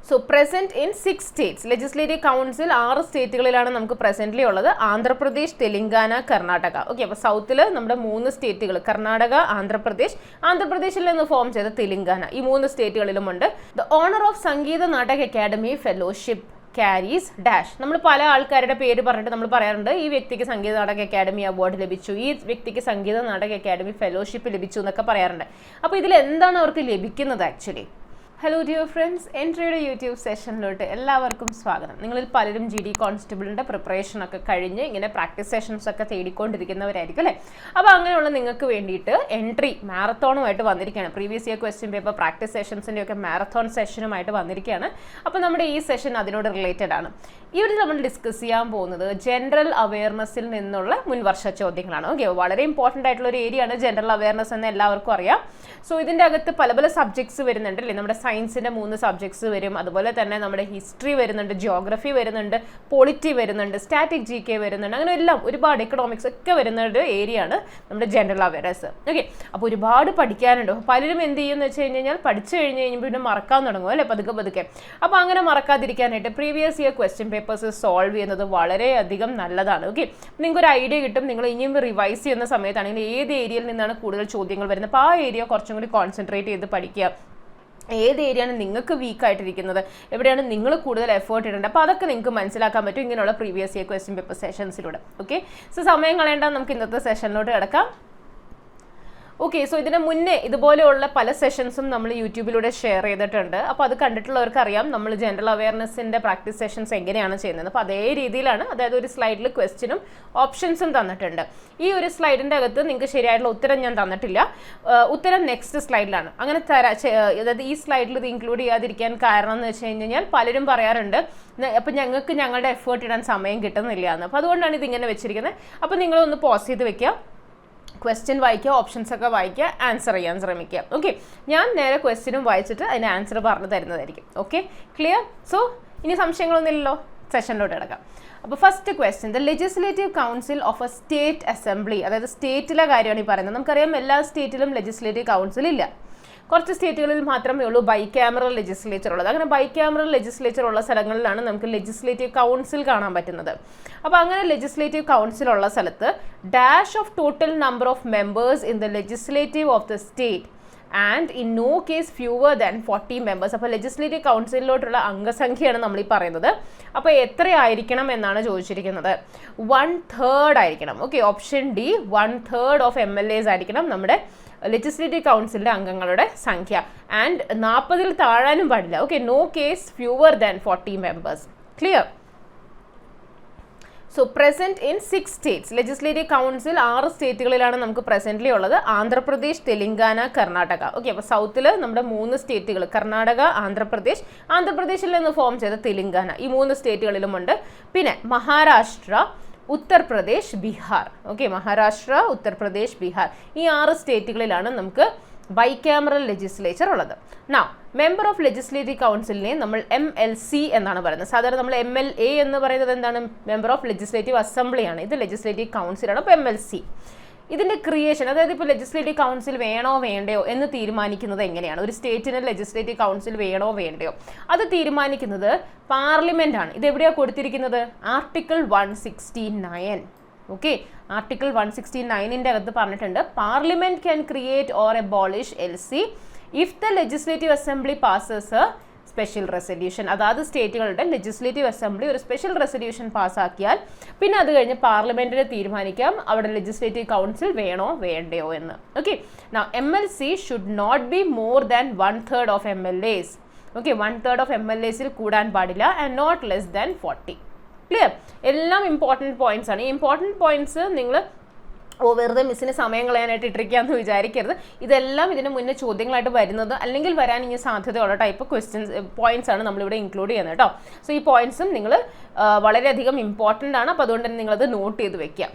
So present in 6 states. Legislative council 6 സ്റ്റേറ്റുകളിലാണ് നമുക്ക് presently ഉള്ളത്. ആന്ധ്രാപ്രദേശ്, തെലങ്കാന, കർണാടക. ഓക്കെ, അപ്പോൾ സൗത്തിൽ നമ്മുടെ 3 സ്റ്റേറ്റുകൾ കർണാടക, ആന്ധ്രാപ്രദേശിൽ നിന്ന് ഫോം ചെയ്ത തെലങ്കാന, ഈ 3 സ്റ്റേറ്റുകളിലുമുണ്ട്. The owner of Sangeetha Natak academy fellowship carries dash. നമ്മൾ പല ആൾക്കാരുടെ പേര് പറഞ്ഞിട്ട് നമ്മൾ പറയാറുണ്ട് ഈ വ്യക്തിക്ക് സംഗീത നാടക അക്കാദമി അവാർഡ് ലഭിച്ചു, ഈ വ്യക്തിക്ക് സംഗീത നാടക അക്കാദമി ഫെലോഷിപ്പ് ലഭിച്ചു എന്നൊക്കെ പറയാറുണ്ട്. അപ്പോൾ ഇതിൽ എന്താണ് അവർക്ക് ലഭിക്കുന്നത് ആക്ച്വലി? ഹലോ ഡിയർ ഫ്രണ്ട്സ്, എൻട്രിയുടെ യൂട്യൂബ് സെഷനിലോട്ട് എല്ലാവർക്കും സ്വാഗതം. നിങ്ങളിൽ പലരും GD കോൺസ്റ്റബിളിൻ്റെ പ്രിപ്പറേഷനൊക്കെ കഴിഞ്ഞ് ഇങ്ങനെ പ്രാക്ടീസ് സെഷൻസ് ഒക്കെ തേടിക്കൊണ്ടിരിക്കുന്നവരായിരിക്കും അല്ലേ? അപ്പോൾ അങ്ങനെയുള്ള നിങ്ങൾക്ക് വേണ്ടിയിട്ട് എൻട്രി മാരത്തോണുമായിട്ട് വന്നിരിക്കുകയാണ്. Previous year question paper practice സെഷൻസിൻ്റെ ഒക്കെ മാരത്തോൺ സെഷനുമായിട്ട് വന്നിരിക്കുകയാണ്. അപ്പോൾ നമ്മുടെ ഈ സെഷൻ അതിനോട് റിലേറ്റഡ് ആണ്. ഇവിടെ നമ്മൾ ഡിസ്കസ് ചെയ്യാൻ പോകുന്നത് ജനറൽ അവയർനെസ്സിൽ നിന്നുള്ള മുൻവർഷ ചോദ്യങ്ങളാണ്. ഓക്കെ, വളരെ ഇമ്പോർട്ടൻ്റ് ആയിട്ടുള്ള ഒരു ഏരിയ ആണ് ജനറൽ അവയർനെസ് എന്ന് എല്ലാവർക്കും അറിയാം. സോ ഇതിൻ്റെ അകത്ത് പല പല സബ്ജക്ട്സ് വരുന്നുണ്ട് അല്ലേ? നമ്മുടെ സയൻസിൻ്റെ 3 സബ്ജക്ട്സ് വരും, അതുപോലെ തന്നെ നമ്മുടെ ഹിസ്റ്ററി വരുന്നുണ്ട്, ജിയോഗ്രഫി വരുന്നുണ്ട്, പൊളിറ്റി വരുന്നുണ്ട്, സ്റ്റാറ്റിക് GK വരുന്നുണ്ട്, അങ്ങനെ എല്ലാം ഒരുപാട് എക്കണോമിക്സ് ഒക്കെ വരുന്ന ഒരു ഏരിയ ആണ് നമ്മുടെ ജനറൽ അവയർനെസ്. ഓക്കെ, അപ്പോൾ ഒരുപാട് പഠിക്കാനുണ്ട്. പലരും എന്ത് ചെയ്യുമെന്ന് വെച്ച് കഴിഞ്ഞാൽ പഠിച്ചു കഴിഞ്ഞ് കഴിയുമ്പോൾ പിന്നെ മറക്കാൻ തുടങ്ങും അല്ലേ, പതുക്കെ. അപ്പോൾ അങ്ങനെ മറക്കാതിരിക്കാനായിട്ട് previous year question papers solve ചെയ്യുന്നത് വളരെയധികം നല്ലതാണ്. ഓക്കെ, നിങ്ങൾക്ക് ഒരു ഐഡിയ കിട്ടും. നിങ്ങൾ ഇനിയും റിവൈസ് ചെയ്യുന്ന സമയത്താണെങ്കിൽ ഏത് ഏരിയയിൽ നിന്നാണ് കൂടുതൽ ചോദ്യങ്ങൾ വരുന്നത്, അപ്പോൾ ആ ഏരിയ കുറച്ചും കൂടി കോൺസെൻട്രേറ്റ് ചെയ്ത് പഠിക്കുക. ഏത് ഏരിയയാണ് നിങ്ങൾക്ക് വീക്കായിട്ടിരിക്കുന്നത്, എവിടെയാണ് നിങ്ങൾ കൂടുതൽ എഫേർട്ട് ഇടേണ്ടത്, അപ്പോൾ അതൊക്കെ നിങ്ങൾക്ക് മനസ്സിലാക്കാൻ പറ്റും ഇങ്ങനെയുള്ള പ്രീവിയസ് ഇയർ ക്വസ്റ്റ്യൻ പേപ്പർ സെഷൻസിലൂടെ. ഓക്കെ, സോ സമയം കളയേണ്ട, നമുക്ക് ഇന്നത്തെ സെഷനിലോട്ട് കിടക്കാം. ഓക്കെ, സോ ഇതിന് മുന്നേ ഇതുപോലെയുള്ള പല സെഷൻസും നമ്മൾ യൂട്യൂബിലൂടെ ഷെയർ ചെയ്തിട്ടുണ്ട്. അപ്പോൾ അത് കണ്ടിട്ടുള്ളവർക്ക് അറിയാം നമ്മൾ ജനറൽ അവയർനെസ്സിൻ്റെ പ്രാക്ടീസ് സെഷൻസ് എങ്ങനെയാണ് ചെയ്യുന്നത്. അപ്പോൾ അതേ രീതിയിലാണ്, അതായത് ഒരു സ്ലൈഡിൽ ക്വസ്റ്റ്യനും ഓപ്ഷൻസും തന്നിട്ടുണ്ട്. ഈ ഒരു സ്ലൈഡിൻ്റെ അകത്ത് നിങ്ങൾക്ക് ശരിയായിട്ടുള്ള ഉത്തരം ഞാൻ തന്നിട്ടില്ല, ഉത്തരം നെക്സ്റ്റ് സ്ലൈഡിലാണ്. അങ്ങനെ അതായത് ഈ സ്ലൈഡിൽ ഇത് ഇൻക്ലൂഡ് ചെയ്യാതിരിക്കാൻ കാരണം എന്ന് വെച്ച് കഴിഞ്ഞാൽ പലരും പറയാറുണ്ട് അപ്പം ഞങ്ങൾക്ക് ഞങ്ങളുടെ എഫേർട്ട് ഇടാൻ സമയം കിട്ടുന്നില്ല എന്ന്. അപ്പോൾ അതുകൊണ്ടാണ് ഇതിങ്ങനെ വെച്ചിരിക്കുന്നത്. അപ്പോൾ നിങ്ങളൊന്ന് പോസ് ചെയ്ത് വെക്കുക, ക്വസ്റ്റ്യൻ വായിക്കുക, ഓപ്ഷൻസ് ഒക്കെ വായിക്കുക, ആൻസർ ചെയ്യാൻ ശ്രമിക്കുക. ഓക്കെ, ഞാൻ നേരെ ക്വസ്റ്റ്യനും വായിച്ചിട്ട് അതിന് ആൻസർ പറഞ്ഞു തരുന്നതായിരിക്കും. Okay, clear? സോ ഇനി സംശയങ്ങളൊന്നുമില്ലല്ലോ, സെഷനിലോട്ട് കിടക്കാം. അപ്പോൾ first question, the legislative council of A state assembly, അതായത് സ്റ്റേറ്റിലെ കാര്യമാണ് ഈ പറയുന്നത്. നമുക്കറിയാം എല്ലാ സ്റ്റേറ്റിലും ലെജിസ്ലേറ്റീവ് കൗൺസിൽ ഇല്ല, കുറച്ച് സ്റ്റേറ്റുകളിൽ മാത്രമേ ഉള്ളൂ ബൈക്യാമറൽ ലെജിസ്ലേച്ചർ ഉള്ളത്. അങ്ങനെ ബൈക്യാമറൽ ലെജിസ്ലേച്ചർ ഉള്ള സ്ഥലങ്ങളിലാണ് നമുക്ക് ലെജിസ്ലേറ്റീവ് കൗൺസിൽ കാണാൻ പറ്റുന്നത്. അപ്പോൾ അങ്ങനെ ലെജിസ്ലേറ്റീവ് കൗൺസിൽ ഉള്ള സ്ഥലത്ത് dash of total number of members in the legislative of the state and in no case fewer than 40 members. അപ്പോൾ ലെജിസ്ലേറ്റീവ് കൗൺസിലിലോട്ടുള്ള അംഗസംഖ്യയാണ് നമ്മൾ ഈ പറയുന്നത്. അപ്പോൾ എത്രയായിരിക്കണം എന്നാണ് ചോദിച്ചിരിക്കുന്നത്? 1/3 ആയിരിക്കണം. Okay, option D 1/3 of MLAs ആയിരിക്കണം നമ്മുടെ ലെജിസ്ലേറ്റീവ് കൗൺസിലിൻ്റെ അംഗങ്ങളുടെ സംഖ്യ. ആൻഡ് 40-ൽ താഴാനും പാടില്ല. Okay, no case fewer than 40 members. Clear? So present in 6 states. Legislative council 6 സ്റ്റേറ്റുകളിലാണ് നമുക്ക് പ്രസന്റ്ലി ഉള്ളത്. ആന്ധ്രാപ്രദേശ്, തെലങ്കാന, കർണാടക. ഓക്കെ, അപ്പോൾ സൗത്തിൽ നമ്മുടെ 3 സ്റ്റേറ്റുകൾ കർണാടക, ആന്ധ്രാപ്രദേശിൽ നിന്ന് ഫോം ചെയ്ത തെലങ്കാന, ഈ 3 സ്റ്റേറ്റുകളിലുമുണ്ട്. പിന്നെ മഹാരാഷ്ട്ര, ഉത്തർപ്രദേശ്, ബീഹാർ. ഓക്കെ, മഹാരാഷ്ട്ര, ഉത്തർപ്രദേശ്, ബീഹാർ, ഈ 6 സ്റ്റേറ്റുകളിലാണ് നമുക്ക് ബൈക്യാമറൽ ലെജിസ്ലേച്ചർ ഉള്ളത്. നൗ മെമ്പർ ഓഫ് ലെജിസ്ലേറ്റീവ് കൗൺസിലിനെ നമ്മൾ MLC എന്നാണ് പറയുന്നത്. സാധാരണ നമ്മൾ MLA എന്ന് പറയുന്നത് എന്താണ്? മെമ്പർ ഓഫ് ലെജിസ്ലേറ്റീവ് അസംബ്ലിയാണ്. ഇത് ലെജിസ്ലേറ്റീവ് കൗൺസിലാണ്. അപ്പോൾ MLC ഇതിൻ്റെ ക്രിയേഷൻ, അതായത് ഇപ്പോൾ ലെജിസ്ലേറ്റീവ് കൗൺസിൽ വേണോ വേണ്ടയോ എന്ന് തീരുമാനിക്കുന്നത് എങ്ങനെയാണ്? ഒരു സ്റ്റേറ്റിന് ലെജിസ്ലേറ്റീവ് കൗൺസിൽ വേണോ വേണ്ടയോ അത് തീരുമാനിക്കുന്നത് പാർലമെൻ്റ് ആണ്. ഇത് എവിടെയാണ് കൊടുത്തിരിക്കുന്നത്? ആർട്ടിക്കിൾ 169. ഓക്കെ, ആർട്ടിക്കിൾ 169ൻ്റെ അകത്ത് പറഞ്ഞിട്ടുണ്ട് parliament can create or abolish LC if the legislative assembly passes a special resolution. അതായത് സ്റ്റേറ്റുകളുടെ ലെജിസ്ലേറ്റീവ് അസംബ്ലി ഒരു സ്പെഷ്യൽ റെസൊല്യൂഷൻ പാസ്സാക്കിയാൽ പിന്നെ അത് കഴിഞ്ഞ് പാർലമെന്റിന് തീരുമാനിക്കാം അവിടെ ലെജിസ്ലേറ്റീവ് കൗൺസിൽ വേണോ വേണ്ടയോ എന്ന്. Okay, now MLC should not be more than 1/3 of MLAs. Okay, 1/3 of MLAസിൽ കൂടാൻ പാടില്ല. And not less than 40. Clear? എല്ലാം ഇമ്പോർട്ടൻറ്റ് പോയിന്റ്സ് ആണ്. ഈ ഇമ്പോർട്ടൻറ്റ് പോയിന്റ്സ് നിങ്ങൾ വെറുതെ മിസ്സിന് സമയം കളയാനായിട്ട് ഇട്ടിരിക്കുകയെന്ന് വിചാരിക്കരുത്. ഇതെല്ലാം ഇതിന് മുന്നേ ചോദ്യങ്ങളായിട്ട് വരുന്നത് അല്ലെങ്കിൽ വരാൻ ഇനി സാധ്യതയുള്ള ടൈപ്പ് പോയിന്റ്സ് ആണ് നമ്മളിവിടെ ഇൻക്ലൂഡ് ചെയ്യുന്നത് കേട്ടോ. സോ ഈ പോയിന്റ്സും നിങ്ങൾ വളരെയധികം ഇമ്പോർട്ടൻ്റ് ആണ്. അപ്പോൾ അതുകൊണ്ട് തന്നെ നിങ്ങളത് നോട്ട് ചെയ്ത് വെക്കുക.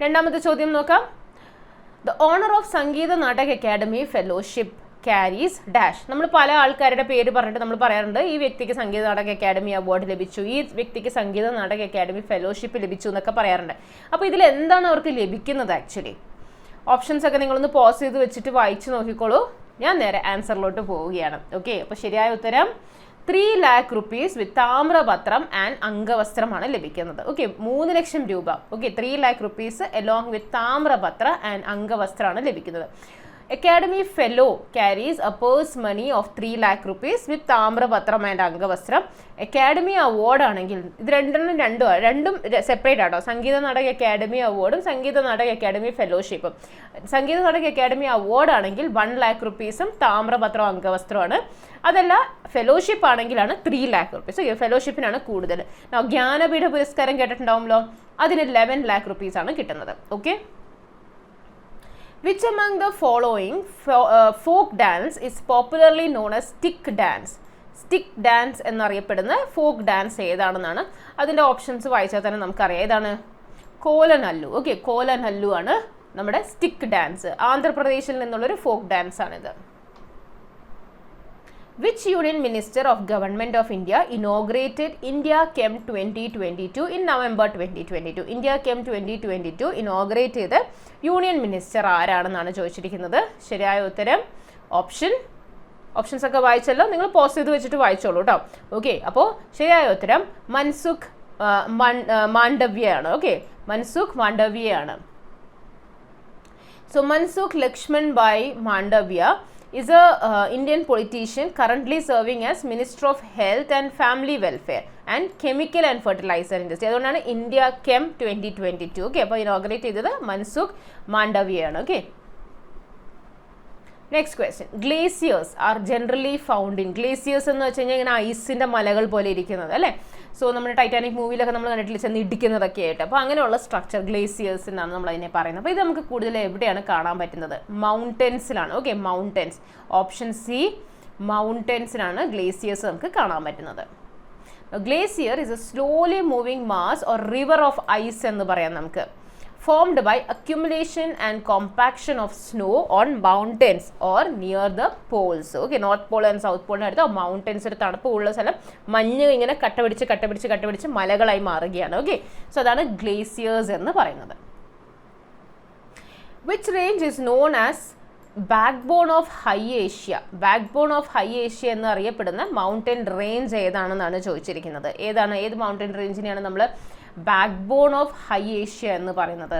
രണ്ടാമത്തെ ചോദ്യം നോക്കാം. The owner of Sangeetha Natak academy fellowship carries dash. നമ്മൾ പല ആൾക്കാരുടെ പേര് പറഞ്ഞിട്ട് നമ്മൾ പറയാറുണ്ട് ഈ വ്യക്തിക്ക് സംഗീത നാടക അക്കാദമി അവാർഡ് ലഭിച്ചു, ഈ വ്യക്തിക്ക് സംഗീത നാടക അക്കാദമി ഫെലോഷിപ്പ് ലഭിച്ചു എന്നൊക്കെ പറയാറുണ്ട്. അപ്പോൾ ഇതിൽ എന്താണ് അവർക്ക് ലഭിക്കുന്നത് ആക്ച്വലി? ഓപ്ഷൻസ് ഒക്കെ നിങ്ങളൊന്ന് പോസ് ചെയ്ത് വെച്ചിട്ട് വായിച്ചു നോക്കിക്കോളൂ. ഞാൻ നേരെ ആൻസറിലോട്ട് പോവുകയാണ്. ഓക്കെ, അപ്പോൾ ശരിയായ ഉത്തരം 3 lakh rupees with താമ്രപത്രം ആൻഡ് അംഗവസ്ത്രമാണ് ലഭിക്കുന്നത്. ഓക്കെ, 3 ലക്ഷം രൂപ. Okay, 3 lakh rupees along with താമ്രപത്ര ആൻഡ് അംഗവസ്ത്രമാണ് ലഭിക്കുന്നത്. Academy fellow carries a purse money of 3 lakh rupees with താമ്രപത്രം ആൻഡ് അംഗവസ്ത്രം. അക്കാഡമി അവാർഡ് ആണെങ്കിൽ ഇത് രണ്ടും സെപ്പറേറ്റ് ആട്ടോ. സംഗീത നാടക അക്കാഡമി അവാർഡും Sangeetha Nataka academy ഫെലോഷിപ്പും. Sangeetha Nataka academy award ആണെങ്കിൽ 1 lakh rupees താമ്രപത്രവും അംഗവസ്ത്രമാണ്. അതല്ല ഫെലോഷിപ്പ് ആണെങ്കിലാണ് 3 lakh rupees. ഫെലോഷിപ്പിനാണ് കൂടുതൽ. ജ്ഞാനപീഠ പുരസ്കാരം കേട്ടിട്ടുണ്ടാവുമല്ലോ, അതിന് 11 lakh rupees ആണ് കിട്ടുന്നത്. Okay, which among the following folk dance is popularly known as stick dance? Stick dance എന്നറിയപ്പെടുന്ന ഫോക്ക് ഡാൻസ് ഏതാണെന്നാണ്. അതിൻ്റെ ഓപ്ഷൻസ് വായിച്ചാൽ തന്നെ നമുക്കറിയാം. ഏതാണ്? കോലനല്ലു. ഓക്കെ, കോലനല്ലു ആണ് നമ്മുടെ സ്റ്റിക്ക് ഡാൻസ്. ആന്ധ്രാപ്രദേശിൽ നിന്നുള്ളൊരു ഫോക്ക് ഡാൻസ് ആണിത്. Which Union Minister of Government of India inaugurated India Chem 2022 in November 2022? India Chem 2022 inaugurate ചെയ്ത യൂണിയൻ മിനിസ്റ്റർ ആരാണെന്നാണ് ചോദിച്ചിരിക്കുന്നത്. ശരിയായ ഉത്തരം ഓപ്ഷൻസ് ഒക്കെ വായിച്ചല്ലോ, നിങ്ങൾ പോസ് ചെയ്ത് വെച്ചിട്ട് വായിച്ചോളൂ കേട്ടോ. ഓക്കെ, അപ്പോൾ ശരിയായ ഉത്തരം മൻസുഖ് മാണ്ഡവ്യയാണ്. ഓക്കെ, മൻസുഖ് മാണ്ഡവ്യയാണ്. So Mansukh Laxman Bhai Mandaviya is a Indian politician currently serving as Minister of Health and Family Welfare and Chemical and Fertilizer Industry. അതുകൊണ്ടാണ് ഇന്ത്യ കെം 2022. ഓക്കെ, അപ്പോൾ ഇനോഗ്രേറ്റ് ചെയ്തത് മൻസുഖ് മാണ്ഡവ്യയാണ്. Okay, next question. Glaciers are generally found in. Glaciers എന്ന് വെച്ച് കഴിഞ്ഞാൽ ഇങ്ങനെ ഐസിൻ്റെ മലകൾ പോലെ ഇരിക്കുന്നത് അല്ലേ. സോ നമ്മുടെ ടൈറ്റാനിക് മൂവിയിലൊക്കെ നമ്മൾ കണ്ടിട്ടില്ല, ചെന്ന് ഇടിക്കുന്നതൊക്കെ ആയിട്ട്. അപ്പോൾ അങ്ങനെയുള്ള സ്ട്രക്ചർ ഗ്ലേസിയേഴ്സ് എന്നാണ് നമ്മൾ അതിനെ പറയുന്നത്. അപ്പോൾ ഇത് നമുക്ക് കൂടുതൽ എവിടെയാണ് കാണാൻ പറ്റുന്നത്? മൗണ്ടൻസിലാണ്. Okay, mountains. ഓപ്ഷൻ സി, മൗണ്ടൻസിലാണ് ഗ്ലേസിയേഴ്സ് നമുക്ക് കാണാൻ പറ്റുന്നത്. Glacier is a slowly moving mass or river of ice എന്ന് പറയാം നമുക്ക്. formed by accumulation and compaction of snow on mountains or near the poles. Okay, North Pole and South Pole അടുത്ത് mountains ഒരു തണുപ്പ് ഉള്ള സ്ഥലം മഞ്ഞ് ഇങ്ങനെ കട്ടപിടിച്ച് മലകളായി മാറുകയാണ്. ഓക്കെ, സോ അതാണ് ഗ്ലേസിയേഴ്സ് എന്ന് പറയുന്നത്. Which range is known as backbone of high Asia? Backbone of high Asia എന്ന് അറിയപ്പെടുന്ന മൗണ്ടൻ റേഞ്ച് ഏതാണെന്നാണ് ചോദിച്ചിരിക്കുന്നത്. ഏത് മൗണ്ടൻ റേഞ്ചിനെയാണ് നമ്മൾ ബാക്ക്ബോൺ ഓഫ് ഹൈ ഏഷ്യ എന്ന് പറയുന്നത്?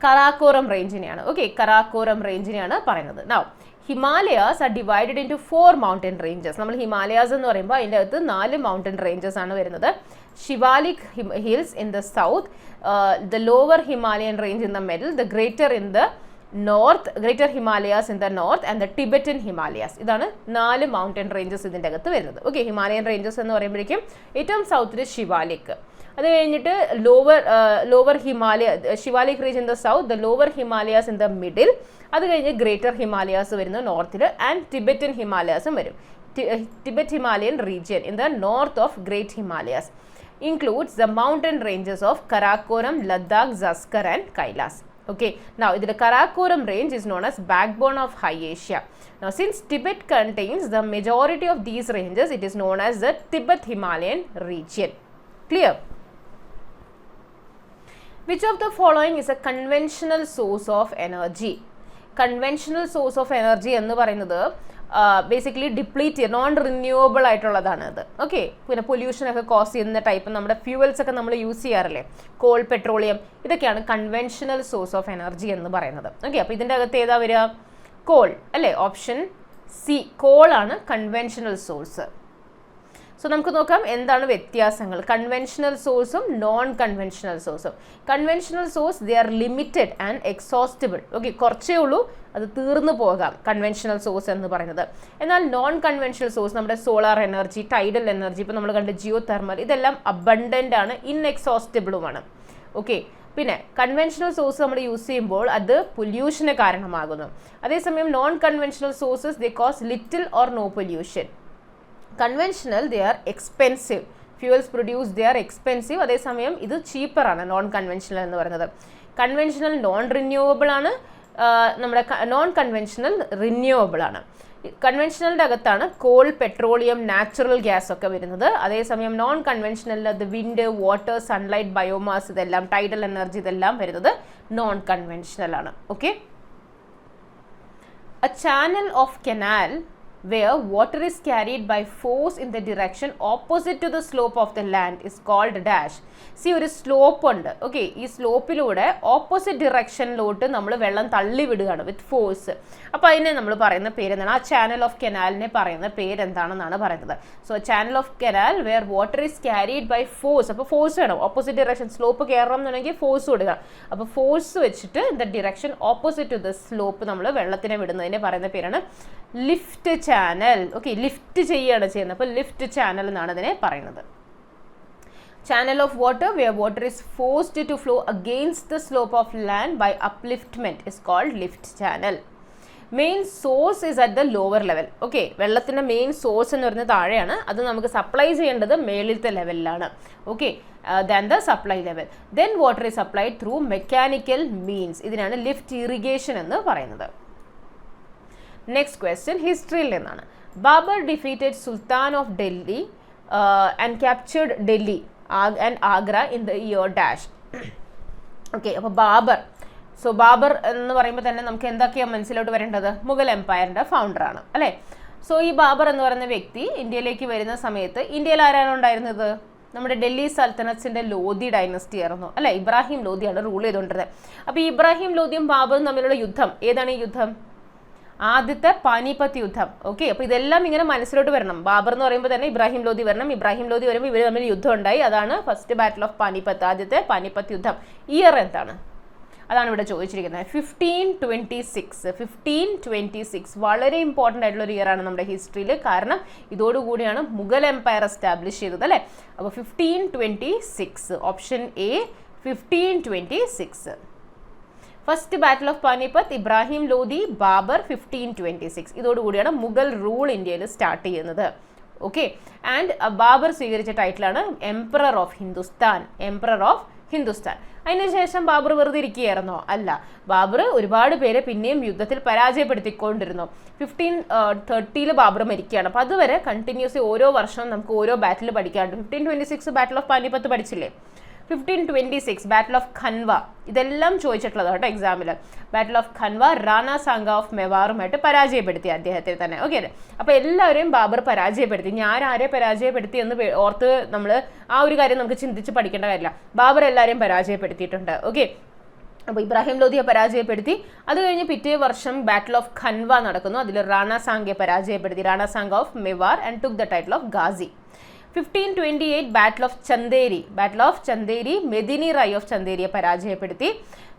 കറാക്കോറം റേഞ്ചിനെയാണ്. ഓക്കെ, കറാക്കോറം റേഞ്ചിനെയാണ് പറയുന്നത്. Now Himalayas are divided into 4 mountain ranges. നമ്മൾ ഹിമാലയാസ് എന്ന് പറയുമ്പോൾ അതിൻ്റെ അകത്ത് 4 മൗണ്ടൻ റേഞ്ചസ് ആണ് വരുന്നത്. Shivalik hills in the south, the lower Himalayan range in the middle, the greater in the north, greater Himalayas in the north and the Tibetan Himalayas. ഇതാണ് 4 മൗണ്ടൻ റേഞ്ചസ് ഇതിൻ്റെ അകത്ത് വരുന്നത്. ഓക്കെ, ഹിമാലയൻ റേഞ്ചസ് എന്ന് പറയുമ്പോഴേക്കും ഏറ്റവും സൗത്തിൽ ഷിവാലിക്, അത് കഴിഞ്ഞിട്ട് lower Shivalik range in the south, the lower Himalayas in the middle, അത് കഴിഞ്ഞ് ഗ്രേറ്റർ ഹിമാലയാസ് വരുന്നത് നോർത്തിൽ ആൻഡ് ടിബറ്റൻ ഹിമാലയാസും വരും. Tibet Himalayan region in the north of great Himalayas includes the mountain ranges of Karakoram, Ladakh, Zanskar and Kailas. Okay, now the Karakoram range is known as backbone of high Asia. Now since Tibet contains the majority of these ranges, it is known as the Tibet Himalayan region. Clear? Which of the following is a conventional source of energy? Conventional source of energy എന്ന് പറയുന്നത് basically deplete non renewable ആയിട്ടുള്ളതാണ് അത്. Okay, പിന്നെ പൊല്യൂഷനൊക്കെ cos ചെയ്യുന്ന type നമ്മുടെ fuels ഒക്കെ നമ്മൾ use ചെയ്യാറില്ലേ, call, petroleum, ഇതൊക്കെയാണ് കൺവെൻഷണൽ സോഴ്സ് ഓഫ് എനർജി എന്ന് പറയുന്നത്. ഓക്കെ, അപ്പോൾ ഇതിൻ്റെ അകത്ത് ഏതാ വരിക? കോൾ അല്ലേ. ഓപ്ഷൻ സി, കോൾ ആണ് കൺവെൻഷണൽ സോഴ്സ്. സോ നമുക്ക് നോക്കാം എന്താണ് വ്യത്യാസങ്ങൾ കൺവെൻഷണൽ സോഴ്സും നോൺ കൺവെൻഷണൽ സോഴ്സും. Conventional source they are limited and exhaustible. Okay, കുറച്ചേ ഉള്ളൂ, അത് തീർന്നു പോകാം കൺവെൻഷണൽ സോഴ്സ് എന്ന് പറയുന്നത്. എന്നാൽ നോൺ കൺവെൻഷണൽ സോഴ്സ് നമ്മുടെ സോളാർ എനർജി, ടൈഡൽ എനർജി, ഇപ്പോൾ നമ്മൾ കണ്ട ജിയോ തെർമൽ, ഇതെല്ലാം അബണ്ടൻ്റ് ആണ്, ഇൻഎക്സോസ്റ്റബിളുമാണ്. ഓക്കെ, പിന്നെ കൺവെൻഷണൽ സോഴ്സ് നമ്മൾ യൂസ് ചെയ്യുമ്പോൾ അത് പൊല്യൂഷന് കാരണമാകുന്നു. അതേസമയം non conventional sources they cause little or no pollution. Conventional they are expensive, fuels produce they are expensive. അതേസമയം ഇത് ചീപ്പറാണ് നോൺ കൺവെൻഷണൽ എന്ന് പറയുന്നത്. കൺവെൻഷണൽ നോൺ റിന്യൂവബിൾ ആണ്, നമ്മുടെ നോൺ കൺവെൻഷണൽ റിന്യൂവബിൾ ആണ്. കൺവെൻഷണലിൻ്റെ അകത്താണ് കോൾ, പെട്രോളിയം, നാച്ചുറൽ ഗ്യാസ് ഒക്കെ വരുന്നത്. അതേസമയം നോൺ കൺവെൻഷണലിൽ അത് വിൻഡ്, വാട്ടർ, സൺലൈറ്റ്, ബയോമാസ്, ഇതെല്ലാം ടൈഡൽ എനർജി, ഇതെല്ലാം വരുന്നത് നോൺ കൺവെൻഷണൽ ആണ്. Okay, a channel of canal where water is carried by force in the direction opposite to the slope of the land is called dash. See, ഒരു slope ഉണ്ട്. Okay, ഈ സ്ലോപ്പിലൂടെ opposite ഡിറക്ഷനിലോട്ട് നമ്മൾ വെള്ളം തള്ളി വിടുകയാണ് വിത്ത് ഫോഴ്സ്. അപ്പോൾ അതിനെ നമ്മൾ പറയുന്ന പേരെന്താണ്? ആ ചാനൽ ഓഫ് കനാലിനെ പറയുന്ന പേരെന്താണെന്നാണ് പറയുന്നത്. So channel of canal where water is carried by force. അപ്പോൾ ഫോഴ്സ് വേണം, ഓപ്പോസിറ്റ് ഡിറക്ഷൻ. സ്ലോപ്പ് കയറണം എന്നുണ്ടെങ്കിൽ ഫോഴ്സ് കൊടുക്കുക. അപ്പോൾ ഫോഴ്സ് വെച്ചിട്ട് the direction opposite to the slope നമ്മൾ വെള്ളത്തിനെ വിടുന്നതിനെ പറയുന്ന പേരാണ് ലിഫ്റ്റ് ചാനൽ. ഓക്കെ, ലിഫ്റ്റ് ചെയ്യുകയാണ് ചെയ്യുന്നത്. അപ്പോൾ ലിഫ്റ്റ് ചാനൽ എന്നാണ് ഇതിനെ പറയുന്നത്. Channel of water where water is forced to flow against the slope of land by upliftment is called lift channel. Main source is at the lower level. Okay, വെള്ളത്തിൻ്റെ main source എന്ന് പറയുന്നത് താഴെയാണ്. അത് നമുക്ക് supply ചെയ്യേണ്ടത് മേളിലത്തെ ലെവലിലാണ്. Okay, than the supply level. Then water is supplied through mechanical means. ഇതിനാണ് ലിഫ്റ്റ് ഇറിഗേഷൻ എന്ന് പറയുന്നത്. നെക്സ്റ്റ് ക്വസ്റ്റ്യൻ ഹിസ്റ്ററിയിൽ നിന്നാണ്. Babar defeated sultan of Delhi and captured Delhi and Agra in the year dash. Okay, അപ്പോൾ ബാബർ. സോ ബാബർ എന്ന് പറയുമ്പോൾ തന്നെ നമുക്ക് എന്തൊക്കെയാണ് മനസ്സിലോട്ട് വരേണ്ടത്? മുഗൾ എംപയറിൻ്റെ ഫൗണ്ടറാണ് അല്ലേ. സോ ഈ ബാബർ എന്ന് പറയുന്ന വ്യക്തി ഇന്ത്യയിലേക്ക് വരുന്ന സമയത്ത് ഇന്ത്യയിൽ ആരാണ് ഉണ്ടായിരുന്നത്? നമ്മുടെ ഡൽഹി സൽത്തനത്തിൻ്റെ ലോധി ഡൈനസ്റ്റി ആയിരുന്നു അല്ലേ. ഇബ്രാഹിം ലോധിയാണ് റൂൾ ചെയ്തുകൊണ്ടിരുന്നത്. അപ്പോൾ ഇബ്രാഹിം ലോധിയും ബാബറും തമ്മിലുള്ള യുദ്ധം, ഏതാണ് ഈ യുദ്ധം? ആദ്യത്തെ പാനിപ്പത്ത് യുദ്ധം. ഓക്കെ, അപ്പോൾ ഇതെല്ലാം ഇങ്ങനെ മനസ്സിലോട്ട് വരണം. ബാബർ എന്ന് പറയുമ്പോൾ തന്നെ ഇബ്രാഹിം ലോധി വരണം. ഇബ്രാഹിം ലോധി വരുമ്പോൾ ഇവർ തമ്മിൽ യുദ്ധം ഉണ്ടായി. അതാണ് ഫസ്റ്റ് ബാറ്റിൽ ഓഫ് പാനിപ്പത്ത്, ആദ്യത്തെ പാനിപ്പത്ത് യുദ്ധം. ഇയർ എന്താണ്? അതാണ് ഇവിടെ ചോദിച്ചിരിക്കുന്നത്. 1526. 1526 വളരെ ഇമ്പോർട്ടൻ്റ് ആയിട്ടുള്ള ഒരു ഇയർ ആണ് നമ്മുടെ ഹിസ്റ്ററിയിൽ. കാരണം ഇതോടുകൂടിയാണ് മുഗൾ എംപയർ എസ്റ്റാബ്ലിഷ് ചെയ്തത് അല്ലേ. അപ്പോൾ 1526, option A 1526. First battle of Panipat, Ibrahim Lodhi, Babur, 1526. ഇതോടുകൂടിയാണ് മുഗൾ റൂൾ ഇന്ത്യയിൽ സ്റ്റാർട്ട് ചെയ്യുന്നത്. ഓക്കെ, ആൻഡ് ബാബർ സ്വീകരിച്ച ടൈറ്റിലാണ് emperor of Hindustan. Emperor of Hindustan. അതിനുശേഷം ബാബർ വെറുതെ ഇരിക്കുകയായിരുന്നോ? അല്ല, ബാബർ ഒരുപാട് പേരെ പിന്നെയും യുദ്ധത്തിൽ പരാജയപ്പെടുത്തിക്കൊണ്ടിരുന്നു. 1530 ബാബർ മരിക്കുകയാണ്. അപ്പോൾ അതുവരെ കണ്ടിന്യൂസ്ലി ഓരോ വർഷവും നമുക്ക് ഓരോ ബാറ്റിൽ പഠിക്കാറുണ്ട്. 1526 ബാറ്റിൽ ഓഫ് പാനിപ്പത്ത് പഠിച്ചില്ലേ? 1526 ബാറ്റിൽ ഓഫ് ഖൻവ, ഇതെല്ലാം ചോദിച്ചിട്ടുള്ളത് കേട്ടോ എക്സാമിൽ. Battle of Khanwa Rana Sanga of മെവാറുമായിട്ട് പരാജയപ്പെടുത്തി അദ്ദേഹത്തെ തന്നെ. ഓക്കെ, അപ്പോൾ എല്ലാവരെയും ബാബർ പരാജയപ്പെടുത്തി. ഞാൻ ആരെ പരാജയപ്പെടുത്തി എന്ന് ഓർത്ത് നമ്മൾ ആ ഒരു കാര്യം നമുക്ക് ചിന്തിച്ച് പഠിക്കേണ്ട കാര്യമില്ല. ബാബർ എല്ലാവരെയും പരാജയപ്പെടുത്തിയിട്ടുണ്ട്. ഓക്കെ, അപ്പോൾ ഇബ്രാഹിം ലോധിയെ പരാജയപ്പെടുത്തി. അത് കഴിഞ്ഞ് പിറ്റേ വർഷം ബാറ്റിൽ ഓഫ് ഖൻവ നടക്കുന്നു. അതിൽ റാണ സാംഗയെ പരാജയപ്പെടുത്തി. Rana Sanga of Mewar and took the title of Ghazi. 1528 battle of Chanderi. Battle of Chanderi Medini Rai of ചന്ദേരിയെ പരാജയപ്പെടുത്തി.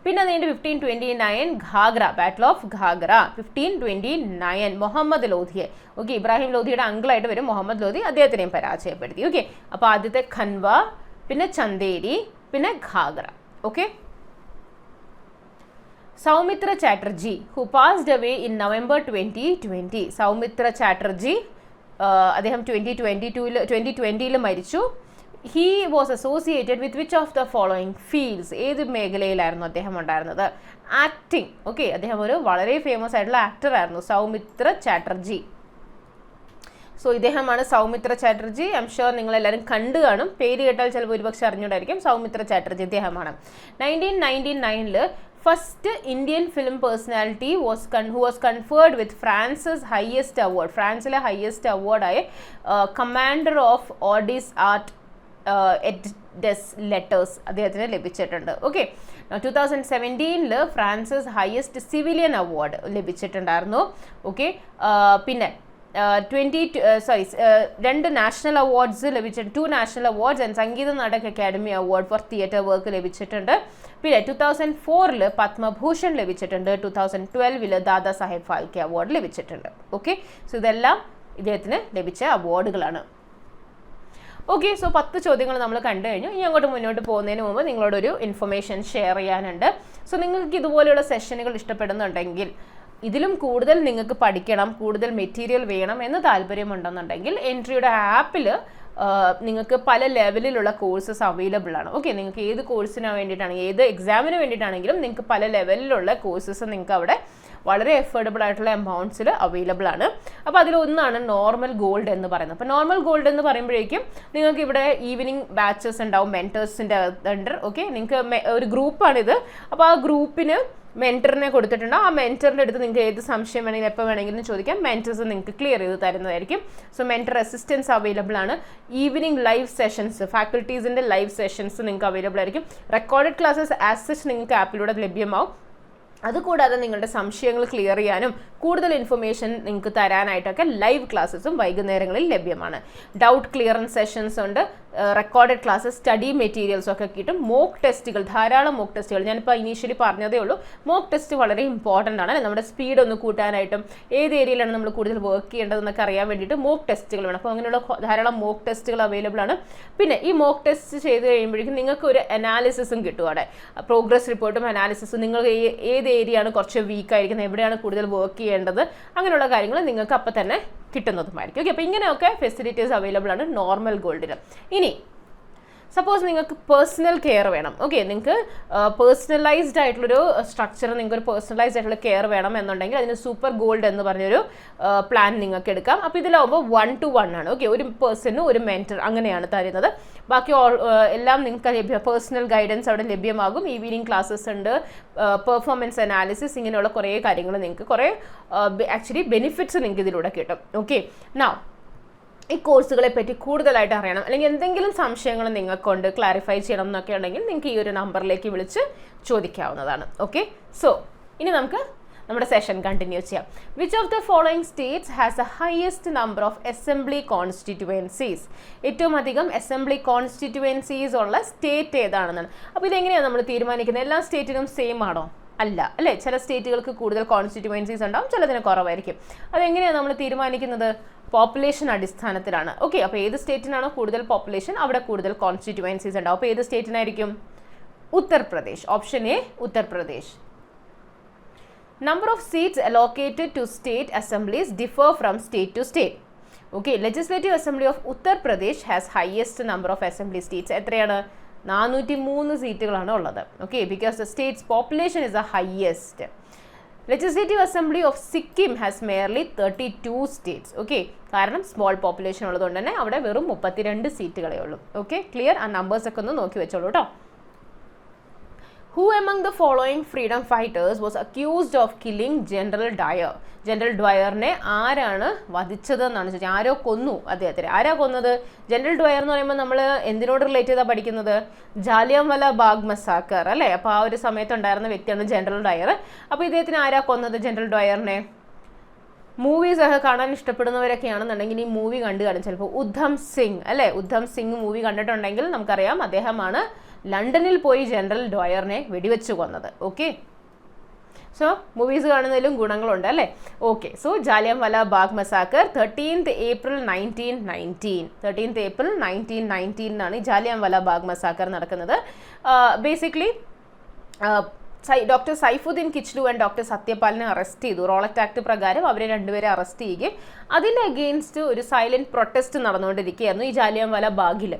പിന്നെ അത് കഴിഞ്ഞ് 1529 ഘാഗ്ര, ബാറ്റിൽ ഓഫ് ഘാഗ്ര. 1529 മുഹമ്മദ് ലോധിയെ, ഓക്കെ, ഇബ്രാഹിം ലോധിയുടെ അങ്കിളായിട്ട് വരും മുഹമ്മദ് ലോധി, അദ്ദേഹത്തിനെയും പരാജയപ്പെടുത്തി. ഓക്കെ, അപ്പോൾ ആദ്യത്തെ ഖൻവ, പിന്നെ ചന്ദേരി, പിന്നെ Ghaghra. Okay, Soumitra Chatterjee who passed away in November 2020. Soumitra Chatterjee അദ്ദേഹം 2020 മരിച്ചു. He was associated with which of the following fields. ഏത് മേഖലയിലായിരുന്നു അദ്ദേഹം ഉണ്ടായിരുന്നത്? ആക്ടിങ്. ഓക്കെ, അദ്ദേഹം ഒരു വളരെ ഫേമസ് ആയിട്ടുള്ള ആക്ടർ ആയിരുന്നു സൗമിത്ര ചാറ്റർജി. സോ ഇദ്ദേഹമാണ് Soumitra Chatterjee. I am sure നിങ്ങളെല്ലാവരും കണ്ടു കാണും. പേര് കേട്ടാൽ ചിലപ്പോൾ ഒരുപക്ഷെ അറിഞ്ഞുകൊണ്ടായിരിക്കും. സൗമിത്ര ചാറ്റർജി ഇദ്ദേഹമാണ്. 1999 first Indian film personality who was conferred with France's highest award. ഫ്രാൻസിലെ ഹയസ്റ്റ് അവാർഡായ കമാൻഡർ ഓഫ് ഓർഡിസ് ആർട്ട് എറ്റ് ഡെസ് ലെറ്റേഴ്സ് അദ്ദേഹത്തിന് ലഭിച്ചിട്ടുണ്ട്. ഓക്കെ, 2017 ഫ്രാൻസസ് ഹയസ്റ്റ് സിവിലിയൻ അവാർഡ് ലഭിച്ചിട്ടുണ്ടായിരുന്നു. ഓക്കെ, പിന്നെ 2 നാഷണൽ അവാർഡ്സ് ലഭിച്ചിട്ടുണ്ട്. 2 national awards and Sangeet Natak Akademi award for theatre work ലഭിച്ചിട്ടുണ്ട്. പിന്നെ 2004 പത്മഭൂഷൺ ലഭിച്ചിട്ടുണ്ട്. 2012 ദാദാ സാഹേബ് ഫാൽക്കെ അവാർഡ് ലഭിച്ചിട്ടുണ്ട്. ഓക്കെ, സോ ഇതെല്ലാം ഇദ്ദേഹത്തിന് ലഭിച്ച അവാർഡുകളാണ്. ഓക്കെ, സോ 10 ചോദ്യങ്ങൾ നമ്മൾ കണ്ടു കഴിഞ്ഞു. ഇനി അങ്ങോട്ട് മുന്നോട്ട് പോകുന്നതിന് മുമ്പ് നിങ്ങളോടൊരു ഇൻഫർമേഷൻ ഷെയർ ചെയ്യാനുണ്ട്. സോ നിങ്ങൾക്ക് ഇതുപോലെയുള്ള സെഷനുകൾ ഇഷ്ടപ്പെടുന്നുണ്ടെങ്കിൽ, ഇതിലും കൂടുതൽ നിങ്ങൾക്ക് പഠിക്കണം, കൂടുതൽ മെറ്റീരിയൽ വേണം എന്ന് താല്പര്യമുണ്ടെന്നുണ്ടെങ്കിൽ എൻട്രിയുടെ ആപ്പിൽ നിങ്ങൾക്ക് പല ലെവലിലുള്ള കോഴ്സസ് അവൈലബിൾ ആണ്. ഓക്കെ, നിങ്ങൾക്ക് ഏത് കോഴ്സിന് വേണ്ടിയിട്ടാണെങ്കിൽ, ഏത് എക്സാമിന് വേണ്ടിയിട്ടാണെങ്കിലും നിങ്ങൾക്ക് പല ലെവലിലുള്ള കോഴ്സസ് നിങ്ങൾക്ക് അവിടെ വളരെ എഫോർഡബിൾ ആയിട്ടുള്ള എമൗണ്ട്സിൽ അവൈലബിൾ ആണ്. അപ്പോൾ അതിലൊന്നാണ് നോർമൽ ഗോൾഡ് എന്ന് പറയുന്നത്. അപ്പോൾ നോർമൽ ഗോൾഡ് എന്ന് പറയുമ്പോഴേക്കും നിങ്ങൾക്ക് ഇവിടെ ഈവനിങ് ബാച്ചസ് ഉണ്ടാവും മെൻറ്റേഴ്സിൻ്റെ അണ്ടർ. ഓക്കെ, നിങ്ങൾക്ക് ഒരു ഗ്രൂപ്പാണിത്. അപ്പോൾ ആ ഗ്രൂപ്പിന് മെൻറ്ററിനെ കൊടുത്തിട്ടുണ്ട്. ആ മെൻറ്ററിൻ്റെ അടുത്ത് നിങ്ങൾക്ക് ഏത് സംശയം വേണമെങ്കിലും എപ്പോൾ വേണമെങ്കിലും ചോദിക്കാം. മെൻറ്റേഴ്സ് നിങ്ങൾക്ക് ക്ലിയർ ചെയ്ത് തരുന്നതായിരിക്കും. സോ മെൻറ്റർ അസിസ്റ്റൻസ് അവൈലബിൾ ആണ്. ഈവനിങ് ലൈവ് സെഷൻസ്, ഫാക്കൽറ്റീസിൻ്റെ ലൈവ് സെഷൻസ് നിങ്ങൾക്ക് അവൈലബിൾ ആയിരിക്കും. റെക്കോർഡഡ് ക്ലാസ്സസ് ആസ് സച്ച് നിങ്ങൾക്ക് ആപ്പിലൂടെ ലഭ്യമാവും. അതുകൂടാതെ നിങ്ങളുടെ സംശയങ്ങൾ ക്ലിയർ ചെയ്യാനും കൂടുതൽ ഇൻഫർമേഷൻ നിങ്ങൾക്ക് തരാനായിട്ടൊക്കെ ലൈവ് ക്ലാസ്സസും വൈകുന്നേരങ്ങളിൽ ലഭ്യമാണ്. ഡൗട്ട് ക്ലിയറൻസ് സെഷൻസ് ഉണ്ട്, റെക്കോർഡഡ് ക്ലാസ്സസ്, സ്റ്റഡി മെറ്റീരിയൽസ് ഒക്കെ കിട്ടും. മോക്ക് ടെസ്റ്റുകൾ, ധാരാളം മോക്ക് ടെസ്റ്റുകൾ. ഞാനിപ്പോൾ ഇനീഷ്യലി പറഞ്ഞതേ ഉള്ളൂ, മോക്ക് ടെസ്റ്റ് വളരെ ഇമ്പോർട്ടൻ്റ് ആണ്. നമ്മുടെ സ്പീഡ് ഒന്ന് കൂട്ടാനായിട്ടും ഏത് ഏരിയയിലാണ് നമ്മൾ കൂടുതൽ വർക്ക് ചെയ്യേണ്ടതെന്നൊക്കെ അറിയാൻ വേണ്ടിയിട്ട് മോക്ക് ടെസ്റ്റുകൾ വേണം. അപ്പോൾ അങ്ങനെയുള്ള ധാരാളം മോക്ക് ടെസ്റ്റുകൾ അവൈലബിൾ ആണ്. പിന്നെ ഈ മോക്ക് ടെസ്റ്റ് ചെയ്ത് കഴിയുമ്പോഴേക്കും നിങ്ങൾക്ക് ഒരു അനാലിസിസും കിട്ടും. അവിടെ പ്രോഗ്രസ് റിപ്പോർട്ടും അനാലിസിസും, നിങ്ങൾ ഏത് ഏരിയയാണ് കുറച്ച് വീക്കായിരിക്കുന്നത്, എവിടെയാണ് കൂടുതൽ വർക്ക് ചെയ്യേണ്ടത്, അങ്ങനെയുള്ള കാര്യങ്ങൾ നിങ്ങൾക്ക് അപ്പം തന്നെ കിട്ടുന്നതുമായിരിക്കും. ഓക്കെ, അപ്പോൾ ഇങ്ങനെയൊക്കെ ഫെസിലിറ്റീസ് അവൈലബിൾ ആണ് നോർമൽ ഗോൾഡിന്. ഇനി സപ്പോസ് നിങ്ങൾക്ക് പേഴ്സണൽ കെയർ വേണം, ഓക്കെ, നിങ്ങൾക്ക് പേഴ്സണലൈസ്ഡ് ആയിട്ടുള്ളൊരു സ്ട്രക്ചർ, നിങ്ങൾക്ക് ഒരു പേഴ്സണലൈസ്ഡ് ആയിട്ടുള്ള കെയർ വേണം എന്നുണ്ടെങ്കിൽ അതിന് സൂപ്പർ ഗോൾഡ് എന്ന് പറഞ്ഞൊരു പ്ലാൻ നിങ്ങൾക്ക് എടുക്കാം. അപ്പോൾ ഇതിലാവുമ്പോൾ 1-to-1 ആണ്. ഓക്കെ, ഒരു പേഴ്സണിന് ഒരു മെൻറ്റർ അങ്ങനെയാണ് തരുന്നത്. ബാക്കി എല്ലാം നിങ്ങൾക്ക് പേഴ്സണൽ ഗൈഡൻസ് അവിടെ ലഭ്യമാകും. ഈവനിങ് ക്ലാസ്സസ് ഉണ്ട്, പെർഫോമൻസ് അനാലിസിസ്, ഇങ്ങനെയുള്ള കുറേ കാര്യങ്ങൾ നിങ്ങൾക്ക് കുറേ ആക്ച്വലി ബെനിഫിറ്റ്സ് നിങ്ങൾക്ക് ഇതിലൂടെ കിട്ടും. ഓക്കെ, നൗ ഈ കോഴ്സുകളെ പറ്റി കൂടുതലായിട്ട് അറിയണം, അല്ലെങ്കിൽ എന്തെങ്കിലും സംശയങ്ങൾ നിങ്ങൾക്കൊണ്ട് ക്ലാരിഫൈ ചെയ്യണം എന്നൊക്കെ ഉണ്ടെങ്കിൽ നിങ്ങൾക്ക് ഈ ഒരു നമ്പറിലേക്ക് വിളിച്ച് ചോദിക്കാവുന്നതാണ്. ഓക്കെ, സോ ഇനി നമുക്ക് നമ്മുടെ സെഷൻ കണ്ടിന്യൂ ചെയ്യാം. Which of the following States has A highest number of assembly constituencies? ഏറ്റവും അധികം അസംബ്ലി കോൺസ്റ്റിറ്റ്യുവൻസീസ് ഉള്ള സ്റ്റേറ്റ് ഏതാണെന്നാണ്. അപ്പോൾ ഇതെങ്ങനെയാണ് നമ്മൾ തീരുമാനിക്കുന്നത്? എല്ലാ സ്റ്റേറ്റിനും സെയിം ആണോ? അല്ല, അല്ലേ? ചില സ്റ്റേറ്റുകൾക്ക് കൂടുതൽ കോൺസ്റ്റിറ്റ്യുവൻസീസ് ഉണ്ടാവും, ചിലതിന് കുറവായിരിക്കും. അതെങ്ങനെയാണ് നമ്മൾ തീരുമാനിക്കുന്നത്? പോപ്പുലേഷൻ അടിസ്ഥാനത്തിലാണ്. ഓക്കെ, അപ്പോൾ ഏത് സ്റ്റേറ്റിനാണോ കൂടുതൽ പോപ്പുലേഷൻ അവിടെ കൂടുതൽ കോൺസ്റ്റിറ്റ്യുവൻസീസ് ഉണ്ടാവും. അപ്പോൾ ഏത് സ്റ്റേറ്റിനായിരിക്കും? Uttar Pradesh. Option A, Uttar Pradesh. Number of seats allocated to state assemblies differ from state to state. Okay, Legislative Assembly of Uttar Pradesh has highest number of assembly seats. എത്രയാണ്? 403 സീറ്റുകളാണ് ഉള്ളത്. Okay, because the state's population is the highest. Legislative Assembly of Sikkim has merely 32 states. Okay, കാരണം small population ഉള്ളതുകൊണ്ട് തന്നെ അവിടെ വെറും 32 സീറ്റുകളേ ഉള്ളൂ. Okay, clear? ആ നമ്പേഴ്സ് ഒക്കെ ഒന്ന് നോക്കി വെച്ചോളൂ കേട്ടോ. Who among the following freedom fighters was accused of killing General Dyer? General ഡ്വയറിനെ ആരാണ് വധിച്ചതെന്നാണ് ചോദിച്ചത്. ആരോ കൊന്നു അദ്ദേഹത്തിന്. ആരാ കൊന്നത്? ജനറൽ ഡ്വയർ എന്ന് പറയുമ്പോൾ നമ്മൾ എന്തിനോട് റിലേറ്റ് ചെയ്താൽ പഠിക്കുന്നത്? ജാലിയൻവാല ബാഗ് മസാക്കർ, അല്ലേ? അപ്പോൾ ആ ഒരു സമയത്തുണ്ടായിരുന്ന വ്യക്തിയാണ് ജനറൽ ഡയർ. അപ്പോൾ ഇദ്ദേഹത്തിന് ആരാ കൊന്നത് ജനറൽ ഡ്വയറിനെ? മൂവീസ് ഒക്കെ കാണാൻ ഇഷ്ടപ്പെടുന്നവരൊക്കെയാണെന്നുണ്ടെങ്കിൽ ഈ മൂവി കണ്ടു കാണും ചിലപ്പോൾ. ഉദ്ധം സിംഗ്, അല്ലേ? ഉദ്ധം സിംഗ് മൂവി കണ്ടിട്ടുണ്ടെങ്കിൽ നമുക്കറിയാം അദ്ദേഹമാണ് ലണ്ടനിൽ പോയി ജനറൽ ഡ്വയറിനെ വെടിവെച്ച് കൊന്നത്. ഓക്കെ, സോ മൂവീസ് കാണുന്നതിലും ഗുണങ്ങളുണ്ട്, അല്ലേ? Okay, so Jallianwala Bagh massacre 13th April 1919. 13th April 1919 എന്നാണ് ഈ ജാലിയൻവാല ബാഗ് മസാക്കർ നടക്കുന്നത്. Basically doctor Saifuddin Kitchlew and doctor സത്യപാലിനെ അറസ്റ്റ് ചെയ്തു. റോളക്ട് ആക്ട് പ്രകാരം അവരെ രണ്ടുപേരെ അറസ്റ്റ് ചെയ്യുകയും അതിൻ്റെ അഗെയിൻസ്റ്റ് ഒരു സൈലന്റ് പ്രൊട്ടസ്റ്റ് നടന്നുകൊണ്ടിരിക്കുകയായിരുന്നു ഈ ജാലിയൻവാല ബാഗിൽ.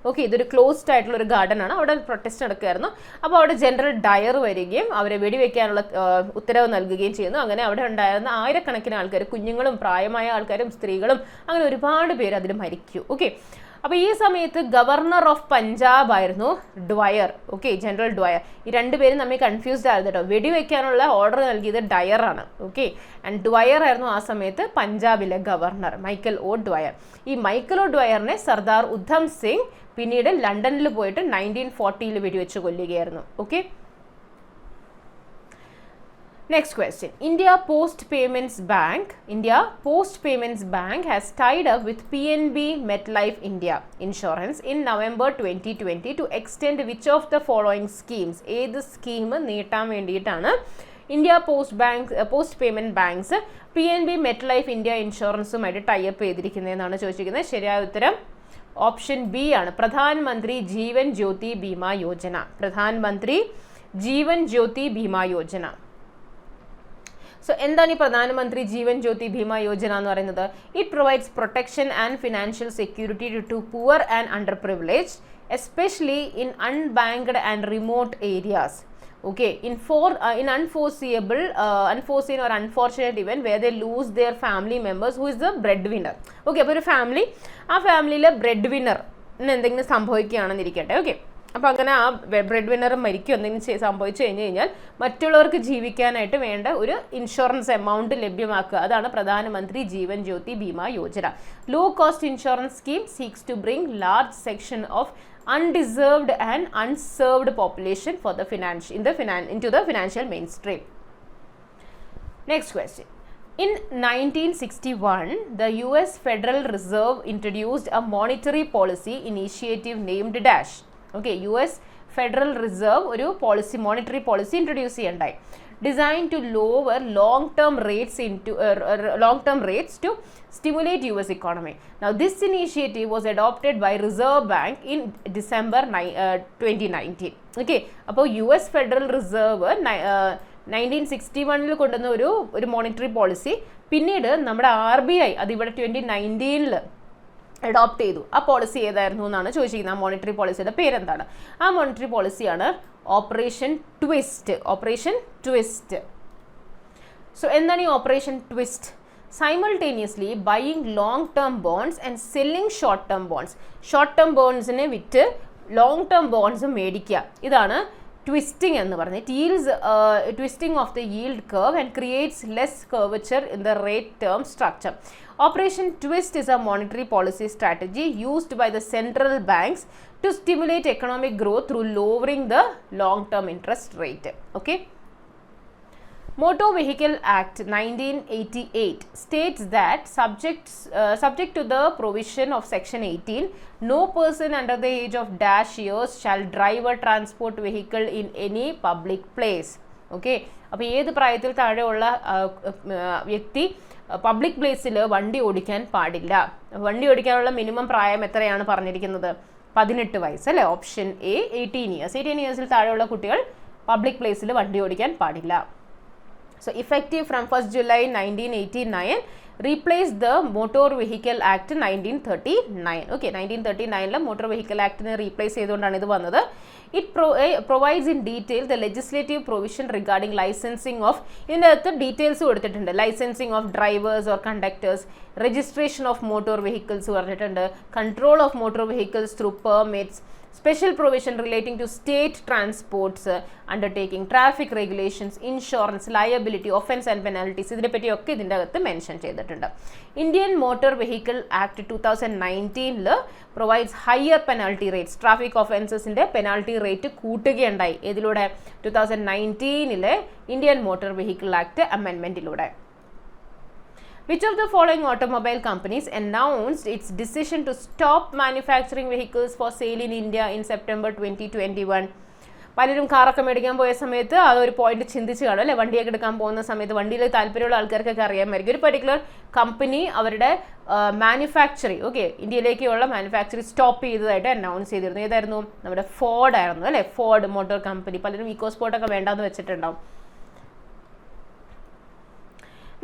ഓക്കെ, ഇതൊരു ക്ലോസ്ഡ് ആയിട്ടുള്ള ഒരു ഗാർഡൻ ആണ്, അവിടെ പ്രൊട്ടസ്റ്റ് നടക്കുകയായിരുന്നു. അപ്പോൾ അവിടെ ജനറൽ ഡയർ വരികയും അവരെ വെടിവെക്കാനുള്ള ഉത്തരവ് നൽകുകയും ചെയ്യുന്നു. അങ്ങനെ അവിടെ ഉണ്ടായിരുന്ന ആയിരക്കണക്കിന് ആൾക്കാർ, കുഞ്ഞുങ്ങളും പ്രായമായ ആൾക്കാരും സ്ത്രീകളും അങ്ങനെ ഒരുപാട് പേര് അതിൽ മരിച്ചു. ഓക്കെ, അപ്പോൾ ഈ സമയത്ത് ഗവർണർ ഓഫ് പഞ്ചാബ് ആയിരുന്നു ഡ്വയർ. Okay, general Dwyer. ഈ രണ്ടുപേരും തമ്മിൽ കൺഫ്യൂസ്ഡ് ആയിരുന്നു കേട്ടോ. വെടിവെക്കാനുള്ള ഓർഡർ നൽകിയത് ഡയറാണ്. ഓക്കെ, ആൻഡ് ഡ്വയർ ആയിരുന്നു ആ സമയത്ത് പഞ്ചാബിലെ ഗവർണർ, മൈക്കൽ ഒ ഡ്വയർ. ഈ മൈക്കൽ ഒ ഡ്വയറിനെ സർദാർ ഉദ്ധം സിംഗ് പിന്നീട് ലണ്ടനിൽ പോയിട്ട് 1940 വെടിവെച്ച് കൊല്ലുകയായിരുന്നു. Okay, next question. India Post Payments Bank has tied up with PNB MetLife India Insurance in November 2020 to extend which of the following schemes? ഏത് സ്കീം നീട്ടാൻ വേണ്ടിയിട്ടാണ് India post payment banks PNB MetLife India ഇൻഷുറൻസുമായിട്ട് tie up ചെയ്തിരിക്കുന്നതെന്നാണ് ചോദിച്ചിരിക്കുന്നത്. ശരിയായ ഉത്തരം option B ആണ്. പ്രധാനമന്ത്രി ജീവൻ ജ്യോതി ബീമാ യോജന. പ്രധാനമന്ത്രി ജീവൻ ജ്യോതി ബീമാ യോജന. സോ എന്താണ് ഈ പ്രധാനമന്ത്രി ജീവൻ ജ്യോതി ബീമാ യോജന എന്ന് പറയുന്നത്? It provides protection and financial security to poor and under privilege, especially in unbanked and remote areas. Okay, in unforeseen or unfortunate event where they lose their family members who is the breadwinner. Okay, അപ്പോൾ ഒരു family, ആ ഫാമിലിയിലെ bread വിന്നറിന് എന്തെങ്കിലും സംഭവിക്കുകയാണെന്നിരിക്കട്ടെ. Okay, അപ്പോൾ അങ്ങനെ ആ bread winner മരിക്കും എന്തെങ്കിലും സംഭവിച്ചു കഴിഞ്ഞാൽ മറ്റുള്ളവർക്ക് ജീവിക്കാനായിട്ട് വേണ്ട ഒരു ഇൻഷുറൻസ് എമൗണ്ട് ലഭ്യമാക്കുക. അതാണ് Pradhanmantri Jeevan Jyoti Bima Yojana. Low cost insurance scheme seeks to bring large section of undeserved and unserved population for the into the financial mainstream. Next question. In 1961, the US Federal Reserve introduced a monetary policy initiative named dash. Okay, US Federal Reserve ഒരു monetary policy introduce ചെയ്യണ്ടായി. Designed to lower long-term rates to stimulate US economy. Now, this initiative was adopted by Reserve Bank in December 2019. Okay, അപ്പോൾ US Federal Reserve 1961 കൊണ്ടുവന്ന ഒരു monetary policy പിന്നീട് നമ്മുടെ RBI അതിവിടെ 2019 adopt ചെയ്തു. ആ policy ഏതായിരുന്നു എന്നാണ് ചോദിച്ചിരിക്കുന്നത്. ആ മോണിറ്ററി പോളിസിയുടെ പേരെന്താണ്? ആ മോണിറ്ററി പോളിസിയാണ് ഓപ്പറേഷൻ ട്വിസ്റ്റ്. സോ എന്താണ് ഈ operation twist? simultaneously buying long-term bonds and selling short-term bonds. Short-term ബോൺസിനെ വിറ്റ് ലോങ്-ടേം ബോൺസ് മേടിക്കുക. ഇതാണ് twisting എന്ന് പറഞ്ഞത്. It yields twisting of the yield curve and creates less curvature in the rate term structure. Operation Twist is a monetary policy strategy used by the central banks to stimulate economic growth through lowering the long-term interest rate. Okay. Motor Vehicle Act 1988 states that subject to the provision of Section 18, no person under the age of dash years shall drive a transport vehicle in any public place. Okay, അപ്പോൾ ഏത് പ്രായത്തിൽ താഴെയുള്ള വ്യക്തി public പ്ലേസിൽ വണ്ടി ഓടിക്കാൻ പാടില്ല. വണ്ടി ഓടിക്കാനുള്ള മിനിമം പ്രായം എത്രയാണ് പറഞ്ഞിരിക്കുന്നത്? 18 വയസ്സ് അല്ലേ? Option A 18 years. 18 ഇയേഴ്സിൽ താഴെയുള്ള കുട്ടികൾ പബ്ലിക് പ്ലേസിൽ വണ്ടി ഓടിക്കാൻ പാടില്ല. So effective from 1st July 1989, replaced the Motor Vehicle Act 1939. Okay, 1939 Motor Vehicle Act ne replace ചെയ്തുകൊണ്ടാണ് ഇത് വന്നത്. It provides in detail the legislative provision regarding licensing of, ഇതിനകത്ത് ഡീറ്റെയിൽസ് കൊടുത്തിട്ടുണ്ട്. licensing of drivers or conductors, registration of motor vehicles പറഞ്ഞിട്ടുണ്ട്, control of motor vehicles through permits, special provision relating to state transports, undertaking, traffic regulations, insurance, liability, offence and penalties. ഇതിനെ പറ്റിയൊക്കെ ഇതിൻ്റെ അകത്ത് mention ചെയ്തിട്ടുണ്ട്. Indian Motor Vehicle Act 2019 provides higher penalty rates. Traffic ഒഫൻസസിൻ്റെ penalty rate കൂട്ടുകയുണ്ടായി. ഇതിലൂടെ 2019 Indian Motor Vehicle Act അമെൻമെൻറ്റിലൂടെ. Which of the following automobile companies announced its decision to stop manufacturing vehicles for sale in India in September 2021? പലരും കാറൊക്കെ മേടിക്കാൻ പോയ സമയത്ത് അതൊരു point ചിന്തിച്ച് കാണും അല്ലേ? വണ്ടിയൊക്കെ എടുക്കാൻ പോകുന്ന സമയത്ത് വണ്ടിയിൽ താല്പര്യമുള്ള ആൾക്കാർക്കൊക്കെ അറിയാമായിരിക്കും. ഒരു പർട്ടിക്കുലർ കമ്പനി അവരുടെ മാനുഫാക്ചറിങ് ഇന്ത്യയിലേക്കുള്ള മാനുഫാക്ചറിങ് സ്റ്റോപ്പ് ചെയ്തതായിട്ട് അനൗൺസ് ചെയ്തിരുന്നു. ഏതായിരുന്നു? നമ്മുടെ ഫോർഡ് ആയിരുന്നു അല്ലേ? Ford motor company. പലരും ഇക്കോ സ്പോർട്ടൊക്കെ വേണ്ടാന്ന് വെച്ചിട്ടുണ്ടാവും.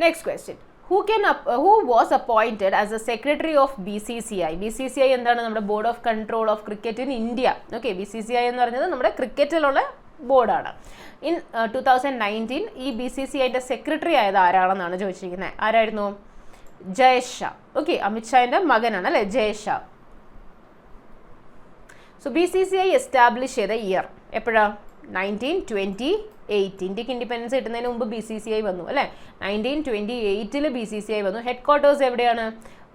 Next question. Who was appointed as the secretary of BCCI? BCCI എന്താണ്? നമ്മുടെ board of control of cricket in India. Okay, BCCI എന്ന് പറയുന്നത് നമ്മുടെ ക്രിക്കറ്റിലുള്ള ബോർഡാണ്. ഇൻ 2019 ഈ BCCIയുടെ സെക്രട്ടറി ആയത് ആരാണെന്നാണ് ചോദിച്ചിരിക്കുന്നത്. ആരായിരുന്നു? ജയഷാ. ഓക്കെ, അമിത്ഷാന്റെ മകനാണ് അല്ലേ ജയഷാ. സോ BCCI എസ്റ്റാബ്ലിഷ് ചെയ്ത ഇയർ എപ്പോഴാണ്? 1928. ഇന്ത്യക്ക് ഇൻഡിപെൻഡൻസ് കിട്ടുന്നതിന് മുമ്പ് BCCI വന്നു അല്ലേ? 1928 BCCI വന്നു. ഹെഡ് ക്വാർട്ടേഴ്സ് എവിടെയാണ്?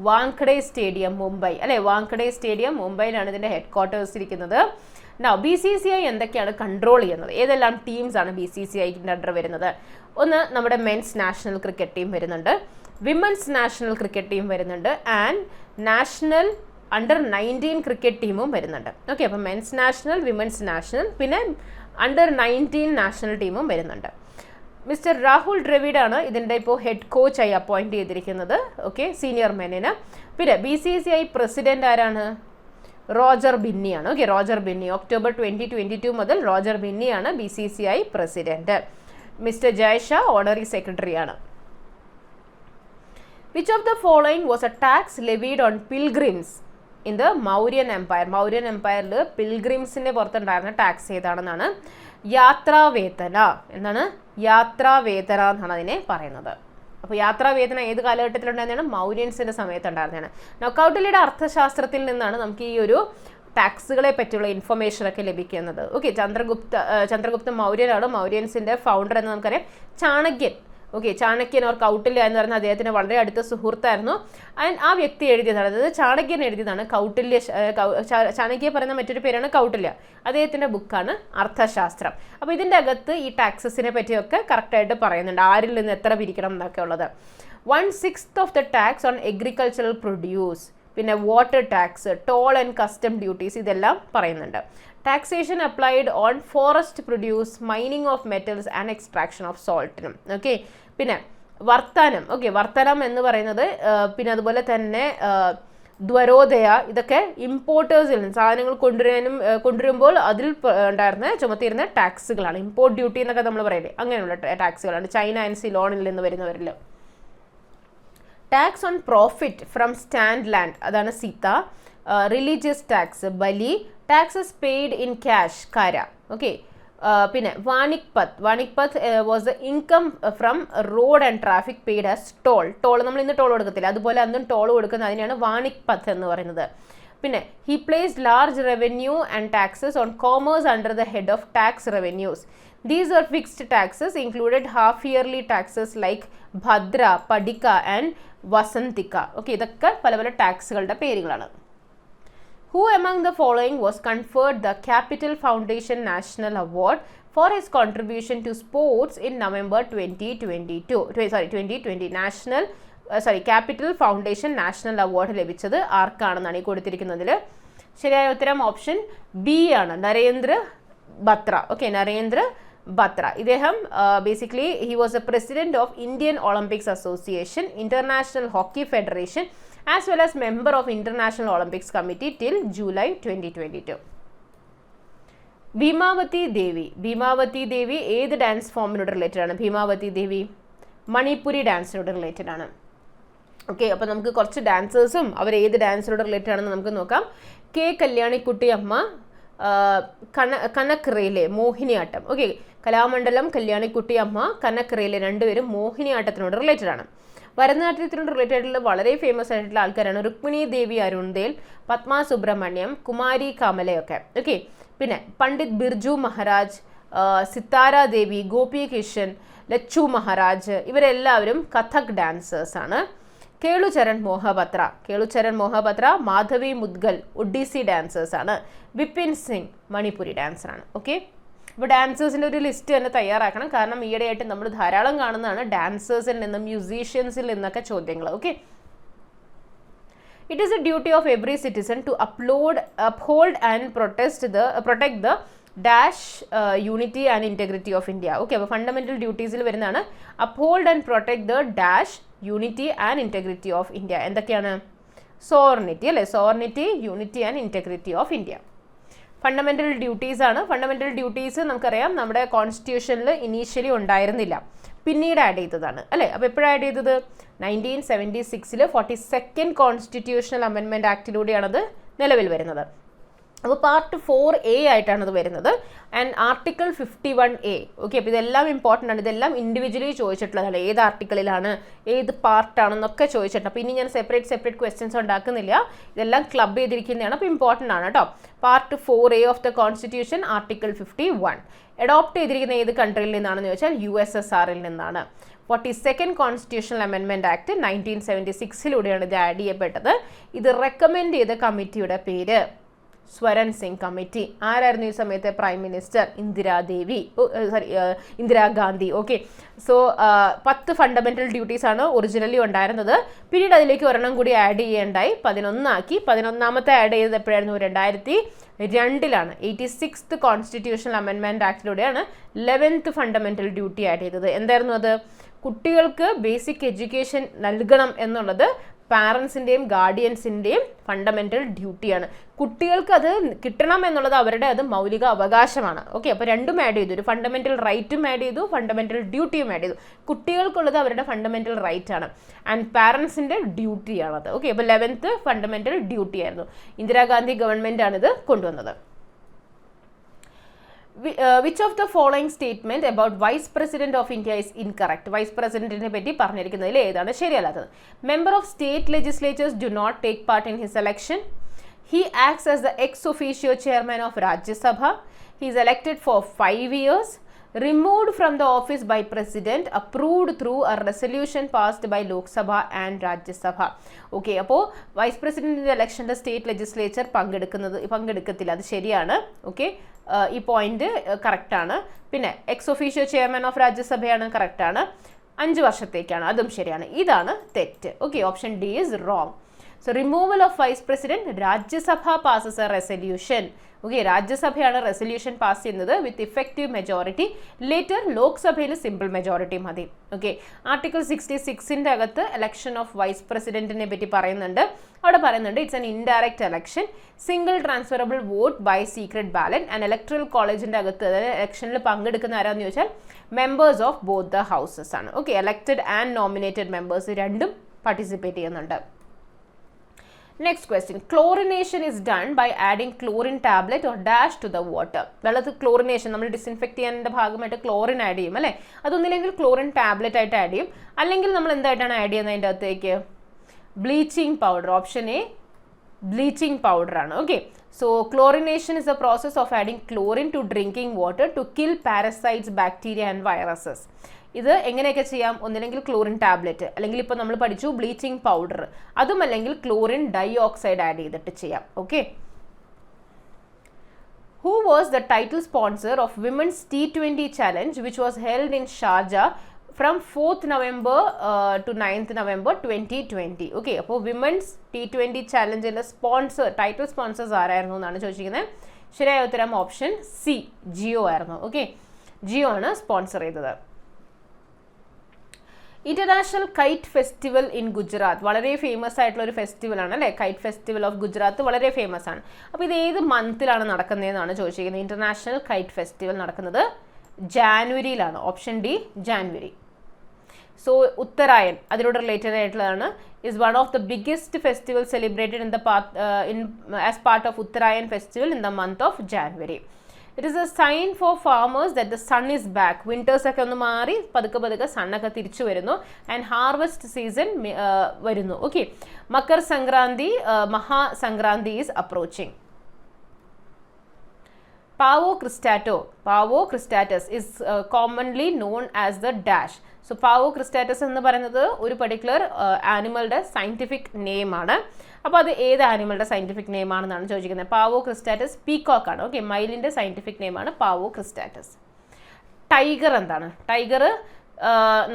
വാങ്കഡെ സ്റ്റേഡിയം, മുംബൈ അല്ലേ? വാങ്കഡെ സ്റ്റേഡിയം മുംബൈയിലാണ് ഇതിൻ്റെ ഹെഡ് ക്വാർട്ടേഴ്സ് ഇരിക്കുന്നത്. BCCI എന്തൊക്കെയാണ് കൺട്രോൾ ചെയ്യുന്നത്? ഏതെല്ലാം ടീംസ് ആണ് BCCIൻ്റെ അണ്ടർ വരുന്നത്? ഒന്ന് നമ്മുടെ മെൻസ് നാഷണൽ ക്രിക്കറ്റ് ടീം വരുന്നുണ്ട്, വിമൻസ് നാഷണൽ ക്രിക്കറ്റ് ടീം വരുന്നുണ്ട്, ആൻഡ് നാഷണൽ അണ്ടർ 19 ക്രിക്കറ്റ് ടീമും വരുന്നുണ്ട്. ഓക്കെ, അപ്പോൾ മെൻസ് നാഷണൽ, വിമൻസ് നാഷണൽ, പിന്നെ അണ്ടർ 19 നാഷണൽ ടീമും വരുന്നുണ്ട്. മിസ്റ്റർ രാഹുൽ ദ്രവിഡാണ് ഇതിൻ്റെ ഇപ്പോൾ ഹെഡ് കോച്ചായി അപ്പോയിൻറ്റ് ചെയ്തിരിക്കുന്നത്. ഓക്കെ, സീനിയർ മെന്നിന്. പിന്നെ BCCI പ്രസിഡന്റ് ആരാണ്? റോജർ ബിന്നിയാണ്. Okay, Roger Binny. ഒക്ടോബർ 2022 മുതൽ റോജർ ബിന്നിയാണ് BCCI president. Mister Jay Shah honorary സെക്രട്ടറിയാണ്. Which of the following was a tax levied on pilgrims in the Mauryan Empire? Mauryan എംപയറിൽ പിൽഗ്രിംസിൻ്റെ പുറത്തുണ്ടായിരുന്ന ടാക്സ് ഏതാണെന്നാണ്? യാത്രാവേതന. എന്താണ്? യാത്രാവേതന എന്നാണ് അതിനെ പറയുന്നത്. അപ്പോൾ യാത്രാവേതന ഏത് കാലഘട്ടത്തിലുണ്ടായിരുന്നതാണ്? മൗര്യൻസിൻ്റെ സമയത്ത് ഉണ്ടായിരുന്നതാണ്. നൗക്കൗട്ടിലിയുടെ അർത്ഥശാസ്ത്രത്തിൽ നിന്നാണ് നമുക്ക് ഈ ഒരു ടാക്സുകളെ പറ്റിയുള്ള ഇൻഫർമേഷനൊക്കെ ലഭിക്കുന്നത്. ഓക്കെ, ചന്ദ്രഗുപ്ത മൗര്യനാണ്. മൗര്യൻസിൻ്റെ ഫൗണ്ടർ എന്ന് നമുക്കറിയാം. ചാണക്യൻ, ഓക്കെ, ചാണക്യൻ ഓർ കൗട്ടില്യ എന്ന് പറഞ്ഞാൽ അദ്ദേഹത്തിന് വളരെ അടുത്ത സുഹൃത്തായിരുന്നു. ആൻഡ് ആ വ്യക്തി എഴുതിയതാണ്, അതായത് ചാണക്യൻ എഴുതിയതാണ് ചാണക്യ പറയുന്ന മറ്റൊരു പേരാണ് കൗട്ടില്യ. അദ്ദേഹത്തിൻ്റെ ബുക്കാണ് അർത്ഥശാസ്ത്രം. അപ്പോൾ ഇതിൻ്റെ അകത്ത് ഈ ടാക്സസിനെ പറ്റിയൊക്കെ കറക്റ്റായിട്ട് പറയുന്നുണ്ട്, ആരിൽ നിന്ന് എത്ര പിരിക്കണം എന്നൊക്കെ ഉള്ളത്. 1/6 of the tax on agricultural produce, പിന്നെ water tax, toll and custom duties, ഇതെല്ലാം പറയുന്നുണ്ട്. Taxation applied on forest produce, mining of metals and extraction of സോൾട്ടിനും. ഓക്കെ, പിന്നെ വർത്തനം. ഓക്കെ, വർത്തനം എന്ന് പറയുന്നത് പിന്നെ അതുപോലെ തന്നെ ദ്വരോദയ, ഇതൊക്കെ ഇമ്പോർട്ടേഴ്സിൽ നിന്ന് സാധനങ്ങൾ കൊണ്ടുവരുമ്പോൾ അതിൽ ചുമത്തിയിരുന്ന ടാക്സുകളാണ്. ഇമ്പോർട്ട് ഡ്യൂട്ടി എന്നൊക്കെ നമ്മൾ പറയില്ലേ, അങ്ങനെയുള്ള ടാക്സുകളാണ്. ചൈന ആൻഡ് സിലോണിൽ നിന്ന് വരുന്നവരിൽ. Tax on profit from stand land, അതാണ് സീത. റിലീജിയസ് ടാക്സ്, ബലി. ടാക്സസ് പെയ്ഡ് ഇൻ ക്യാഷ്, കര. ഓക്കെ, പിന്നെ വാണിക്പത്ത് was the income from road and traffic paid as toll നമ്മൾ ഇന്ന് ടോൾ കൊടുക്കത്തില്ല, അതുപോലെ അന്നും ടോൾ കൊടുക്കുന്നത് അതിനെയാണ് വാണിക്പത്ത് എന്ന് പറയുന്നത്. പിന്നെ he placed large revenue and taxes on commerce under the head of tax revenues. These are fixed taxes, included half-yearly taxes like Bhadra, Padika and Vasantika. Okay, ഇതൊക്കെ പല പല ടാക്സുകളുടെ പേരുകളാണ്. Who among the following was conferred the Capital Foundation National Award for his contribution to sports in November 2020? Capital Foundation National Award ലഭിച്ചത് ആർക്കാണെന്നാണ് ഈ കൊടുത്തിരിക്കുന്നതിൽ. ശരിയായ ഉത്തരം option B ആണ്, Narendra Batra. Okay, Narendra Batra. ഇദ്ദേഹം basically he was A president of Indian Olympics association, international hockey federation as well as member of international Olympics committee till July 2022. ഭീമാവതി ദേവി ഏത് dance ഫോമിനോട് related ആണ്? ഭീമാവതി ദേവി Manipuri ഡാൻസിനോട് related ആണ്. Okay, അപ്പോൾ നമുക്ക് കുറച്ച് ഡാൻസേഴ്സും അവർ ഏത് ഡാൻസിനോട് റിലേറ്റഡ് ആണെന്ന് നമുക്ക് നോക്കാം. കെ കല്യാണിക്കുട്ടി അമ്മ, കനക് റേലെ മോഹിനിയാട്ടം. ഓക്കെ, കലാമണ്ഡലം, കല്യാണിക്കുട്ടി അമ്മ, കനക് റേലെ രണ്ടുപേരും മോഹിനിയാട്ടത്തിനോട് റിലേറ്റഡ് ആണ്. ഭരതനാട്യത്തിനോട് റിലേറ്റഡ് ആയിട്ടുള്ള വളരെ ഫേമസ് ആയിട്ടുള്ള ആൾക്കാരാണ് രുക്മിണി ദേവി അരുൺദേൽ, പത്മ സുബ്രഹ്മണ്യം, കുമാരി കമലയൊക്കെ. ഓക്കെ, പിന്നെ പണ്ഡിറ്റ് ബിർജു മഹാരാജ്, സിത്താര ദേവി, ഗോപി കിഷൻ, ലച്ചു മഹാരാജ്, ഇവരെല്ലാവരും കഥക് ഡാൻസേഴ്സ് ആണ്. കേളുചരൺ മോഹപത്ര, മാധവി മുദ്ഗൽ ഒഡീസി ഡാൻസേഴ്സ് ആണ്. വിപിൻ സിംഗ് മണിപ്പുരി ഡാൻസറാണ്. ഓക്കെ, അപ്പോൾ ഡാൻസേഴ്സിൻ്റെ ഒരു ലിസ്റ്റ് തന്നെ തയ്യാറാക്കണം, കാരണം ഈയിടെയായിട്ട് നമ്മൾ ധാരാളം കാണുന്നതാണ് ഡാൻസേഴ്സിൽ നിന്നും മ്യൂസീഷ്യൻസിൽ നിന്നൊക്കെ ചോദ്യങ്ങൾ. Okay, it is a duty of every citizen to uphold and protect the dash unity and integrity of India. Okay, അപ്പോൾ ഫണ്ടമെൻ്റൽ ഡ്യൂട്ടീസിൽ വരുന്നതാണ് uphold and protect the dash unity and integrity of India. എന്തൊക്കെയാണ്? Sovereignty അല്ലേ, sovereignty, unity and integrity of India fundamental duties ആണ്. Fundamental duties നമുക്കറിയാം നമ്മുടെ കോൺസ്റ്റിറ്റ്യൂഷനിൽ initially ഉണ്ടായിരുന്നില്ല, പിന്നീട് ആഡ് ചെയ്തതാണ് അല്ലേ. അപ്പോൾ എപ്പോഴാണ് ആഡ് ചെയ്തത്? 1976 42nd കോൺസ്റ്റിറ്റ്യൂഷണൽ അമെൻമെൻറ്റ് ആക്ടിലൂടെയാണത് നിലവിൽ വരുന്നത്. അപ്പോൾ പാർട്ട് 4A ആയിട്ടാണ് അത് വരുന്നത്. And article 51A. ഓക്കെ, അപ്പോൾ ഇതെല്ലാം ഇമ്പോർട്ടൻ്റ് ആണ്, ഇതെല്ലാം ഇൻഡിവിജ്വലി ചോദിച്ചിട്ടുള്ളതാണ്, ഏത് ആർട്ടിക്കിളിലാണ് ഏത് പാർട്ടാണെന്നൊക്കെ ചോദിച്ചിട്ടുണ്ട്. അപ്പോൾ ഇനി ഞാൻ സെപ്പറേറ്റ് ക്വസ്റ്റ്യൻസ് ഉണ്ടാക്കുന്നില്ല, ഇതെല്ലാം ക്ലബ് ചെയ്തിരിക്കുന്നതാണ്, അപ്പോൾ ഇമ്പോർട്ടൻ്റ് ആണ് കേട്ടോ. Part 4A of the constitution article 51 adopt ചെയ്തിരിക്കുന്ന ഏത് കൺട്രിയിൽ നിന്നാണെന്ന് ചോദിച്ചാൽ USSRൽ നിന്നാണ്. 42nd കോൺസ്റ്റിറ്റ്യൂഷണൽ അമെൻമെൻറ്റ് ആക്ട് 1976 ഇത് ആഡ് ചെയ്യപ്പെട്ടത്. ഇത് റെക്കമെൻഡ് ചെയ്ത കമ്മിറ്റിയുടെ പേര് സ്വരൻ സിംഗ് കമ്മിറ്റി. ആരായിരുന്നു ഈ സമയത്തെ prime minister? Indira Gandhi. Okay, so 10 fundamental duties ആണ് ഒറിജിനലി ഉണ്ടായിരുന്നത്, പിന്നീട് അതിലേക്ക് ഒരെണ്ണം കൂടി ആഡ് ചെയ്യേണ്ടായി, 11 ആക്കി. 11ാമത്തെ ആഡ് ചെയ്തത് എപ്പോഴായിരുന്നു? 2002 86th കോൺസ്റ്റിറ്റ്യൂഷണൽ അമെൻമെൻറ്റ് ആക്ടിലൂടെയാണ് 11th ഫണ്ടമെൻ്റൽ ഡ്യൂട്ടി ആഡ് ചെയ്തത്. എന്തായിരുന്നു അത്? കുട്ടികൾക്ക് ബേസിക് എഡ്യൂക്കേഷൻ നൽകണം എന്നുള്ളത് പാരൻസിൻ്റെയും ഗാർഡിയൻസിൻ്റെയും ഫണ്ടമെൻ്റൽ ഡ്യൂട്ടിയാണ്. കുട്ടികൾക്ക് അത് കിട്ടണം എന്നുള്ളത് അവരുടെ അത് മൗലിക അവകാശമാണ്. ഓക്കെ, അപ്പോൾ രണ്ടും ആഡ് ചെയ്തു, ഒരു ഫണ്ടമെൻ്റൽ റൈറ്റും ആഡ് ചെയ്തു, ഫണ്ടമെൻ്റൽ ഡ്യൂട്ടിയും ആഡ് ചെയ്തു. കുട്ടികൾക്കുള്ളത് അവരുടെ ഫണ്ടമെൻ്റൽ റൈറ്റ് ആണ് ആൻഡ് പാരൻസിൻ്റെ ഡ്യൂട്ടിയാണത്. ഓക്കെ, അപ്പോൾ 11th ഫണ്ടമെൻ്റൽ ഡ്യൂട്ടി ആയിരുന്നു. ഇന്ദിരാഗാന്ധി ഗവൺമെൻറ് ആണിത് കൊണ്ടുവന്നത്. Which of the following statement about Vice President of India is incorrect? Vice Presidentനെ പറ്റി പറഞ്ഞിരിക്കുന്നതിൽ ഏതാണ് ശരിയല്ലാത്തത്? Member of state legislatures do not take part in his election. He acts as the ex officio chairman of Rajya Sabha. He is elected for 5 years. Removed from the office by president, approved through a resolution passed by Lok Sabha and Rajya Sabha. Okay, അപ്പോൾ vice പ്രസിഡന്റിന്റെ ഇലക്ഷൻ്റെ state legislature പങ്കെടുക്കത്തില്ല, അത് ശരിയാണ്. Okay, ഈ point കറക്റ്റാണ്. പിന്നെ ex officio chairman of രാജ്യസഭയാണ്, കറക്റ്റാണ്. 5 വർഷത്തേക്കാണ്, അതും ശരിയാണ്. ഇതാണ് തെറ്റ്. Okay, option D is wrong. So removal of vice president, Rajya Sabha passes a resolution. Okay, രാജ്യസഭയാണ് റെസൊല്യൂഷൻ പാസ് ചെയ്യുന്നത് വിത്ത് ഇഫക്റ്റീവ് മെജോറിറ്റി. ലേറ്റർ ലോക്സഭയിൽ സിമ്പിൾ മെജോറിറ്റി മതി. ഓക്കെ, ആർട്ടിക്കിൾ 66ൻ്റെ അകത്ത് ഇലക്ഷൻ ഓഫ് വൈസ് പ്രസിഡന്റിനെ പറ്റി പറയുന്നുണ്ട്. അവിടെ പറയുന്നുണ്ട് it's an indirect election, single transferable vote by secret ballot and electoral കോളേജിൻ്റെ അകത്ത്, അതായത് ഇലക്ഷനിൽ പങ്കെടുക്കുന്ന ആരാന്ന് ചോദിച്ചാൽ members of both the houses ആണ്. Okay, elected and nominated members രണ്ടും പാർട്ടിസിപ്പേറ്റ് ചെയ്യുന്നുണ്ട്. Next question, chlorination is done by adding chlorine tablet or dash to the water. വെള്ളത്തിൽ ക്ലോറിനേഷൻ നമ്മൾ ഡിസിൻഫെക്ട് ചെയ്യാൻ്റെ ഭാഗമായിട്ട് ക്ലോറിൻ ആഡ് ചെയ്യും അല്ലേ, അതൊന്നില്ലെങ്കിൽ ക്ലോറിൻ ടാബ്ലറ്റ് ആയിട്ട് ആഡ് ചെയ്യും, അല്ലെങ്കിൽ നമ്മൾ എന്തായിട്ടാണ് ആഡ് ചെയ്യുന്നത് അതിൻ്റെ അകത്തേക്ക്? Bleaching powder. Option A bleaching powder ആണ്. Okay, so chlorination is a process of adding chlorine to drinking water to kill parasites, bacteria and viruses. ഇത് എങ്ങനെയൊക്കെ ചെയ്യാം? ഒന്നില്ലെങ്കിൽ ക്ലോറിൻ ടാബ്ലറ്റ്, അല്ലെങ്കിൽ ഇപ്പോൾ നമ്മൾ പഠിച്ചു ബ്ലീച്ചിങ് പൗഡർ, അതും അല്ലെങ്കിൽ ക്ലോറിൻ ഡൈ ഓക്സൈഡ് ആഡ് ചെയ്തിട്ട് ചെയ്യാം. Okay, who was the title sponsor of women's T20 challenge which was held in Sharjah from 4th November to 9th November 2020? Okay, അപ്പോൾ വിമൻസ് T20 ചാലഞ്ചിൻ്റെ ടൈറ്റിൽ സ്പോൺസേഴ്സ് ആരായിരുന്നു എന്നാണ് ചോദിച്ചിരിക്കുന്നത്. ശരിയായ ഉത്തരം ഓപ്ഷൻ സി, ജിയോ ആയിരുന്നു. Okay, Jio ആണ് സ്പോൺസർ ചെയ്തത്. International kite festival in Gujarat, വളരെ ഫേമസ് ആയിട്ടുള്ള ഒരു ഫെസ്റ്റിവൽ ആണ് അല്ലേ, കൈറ്റ് ഫെസ്റ്റിവൽ ഓഫ് ഗുജറാത്ത് വളരെ ഫേമസ് ആണ്. അപ്പോൾ ഇത് ഏത് മന്തിലാണ് നടക്കുന്നതെന്നാണ് ചോദിച്ചിരിക്കുന്നത്. ഇന്റർനാഷണൽ കൈറ്റ് ഫെസ്റ്റിവൽ നടക്കുന്നത് ജാനുവരിയിലാണ്. Option D, January. So Uttarayan അതിനോട് റിലേറ്റഡ് ആയിട്ടുള്ളതാണ്. Is one of the biggest festival celebrated as part of Uttarayan festival in the month of January. It is a sign for farmers that the sun is back. വിന്റേഴ്സൊക്കെ ഒന്ന് മാറി പതുക്കെ സണ്ണൊക്കെ തിരിച്ചു വരുന്നു and harvest season വരുന്നു. Okay, Makar Sankranti, Mahasankranti is approaching. Pavo cristatus is commonly known as the dash. So Pavo cristatus എന്ന് പറയുന്നത് ഒരു പർട്ടിക്കുലർ ആനിമലുടെ സയൻറ്റിഫിക് നെയിം ആണ്. അപ്പോൾ അത് ഏത് ആനിമലുടെ സയൻറ്റിഫിക് നെയിം ആണെന്നാണ് ചോദിക്കുന്നത്. പാവോ ക്രിസ്റ്റാറ്റസ് പീകോക്ക് ആണ്. ഓക്കെ, മയിലിൻ്റെ സയൻറ്റിഫിക് നെയിമാണ് പാവോ ക്രിസ്റ്റാറ്റസ്. ടൈഗർ എന്താണ്? ടൈഗർ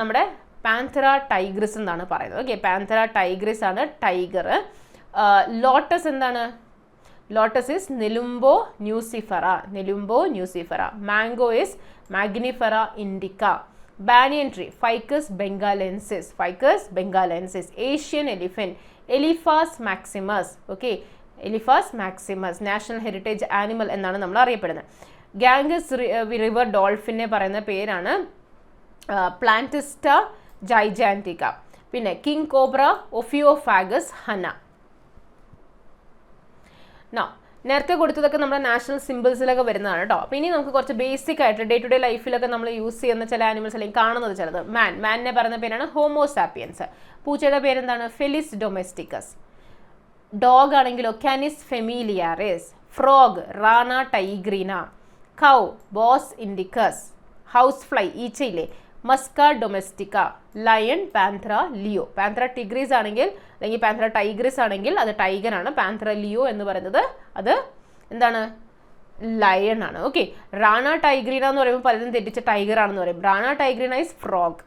നമ്മുടെ പാന്തറ ടൈഗ്രിസ് എന്നാണ് പറയുന്നത്. ഓക്കെ, പാന്തറ ടൈഗ്രിസ് ആണ് ടൈഗർ. ലോട്ടസ് എന്താണ്? Lotus is Nelumbo nucifera. Mango is Mangifera indica. Banyan tree Ficus benghalensis. Asian elephant Elephas maximus. Okay, Elephas maximus national heritage animal എന്നാണ് നമ്മൾ അറിയപ്പെടുന്നത്. Ganges river ഡോൾഫിനെ പറയുന്ന പേരാണ് പ്ലാന്റിസ്റ്റ ജൈജാന്റിക്ക. പിന്നെ കിങ് കോബ്ര ഒഫിയോഫാഗസ് ഹന. നേരത്തെ കൊടുത്തതൊക്കെ നമ്മുടെ നാഷണൽ സിമ്പിൾസിലൊക്കെ വരുന്നതാണ് കേട്ടോ. അപ്പോൾ ഇനി നമുക്ക് കുറച്ച് ബേസിക് ആയിട്ട് ഡേ ടു ഡേ ലൈഫിലൊക്കെ നമ്മൾ യൂസ് ചെയ്യുന്ന ചില ആനിമൽസ് അല്ലെങ്കിൽ കാണുന്നത് ചിലത്. മാനിനെ പറയുന്ന പേരാണ് ഹോമോസാപ്പിയൻസ്. പൂച്ചയുടെ പേരെന്താണ്? Felis domesticus. ഡോഗ് ആണെങ്കിലോ Canis familiaris. Frog Rana tigrina. Cow Bos indicus. House fly ഈച്ചയിലെ Musca domestica. Lion Panthera leo. Panthera tigris ആണെങ്കിൽ അല്ലെങ്കിൽ പാന്ത്ര ടൈഗ്രിസ് ആണെങ്കിൽ അത് ടൈഗർ ആണ്. പാന്ത്ര ലിയോ എന്ന് പറയുന്നത് അത് എന്താണ്? ലയൺ ആണ്. ഓക്കെ, റാണ ടൈഗ്രീന എന്ന് പറയുമ്പോൾ പലരും തെറ്റിച്ച് ടൈഗർ ആണെന്ന് പറയും. Rana tigrina is frog.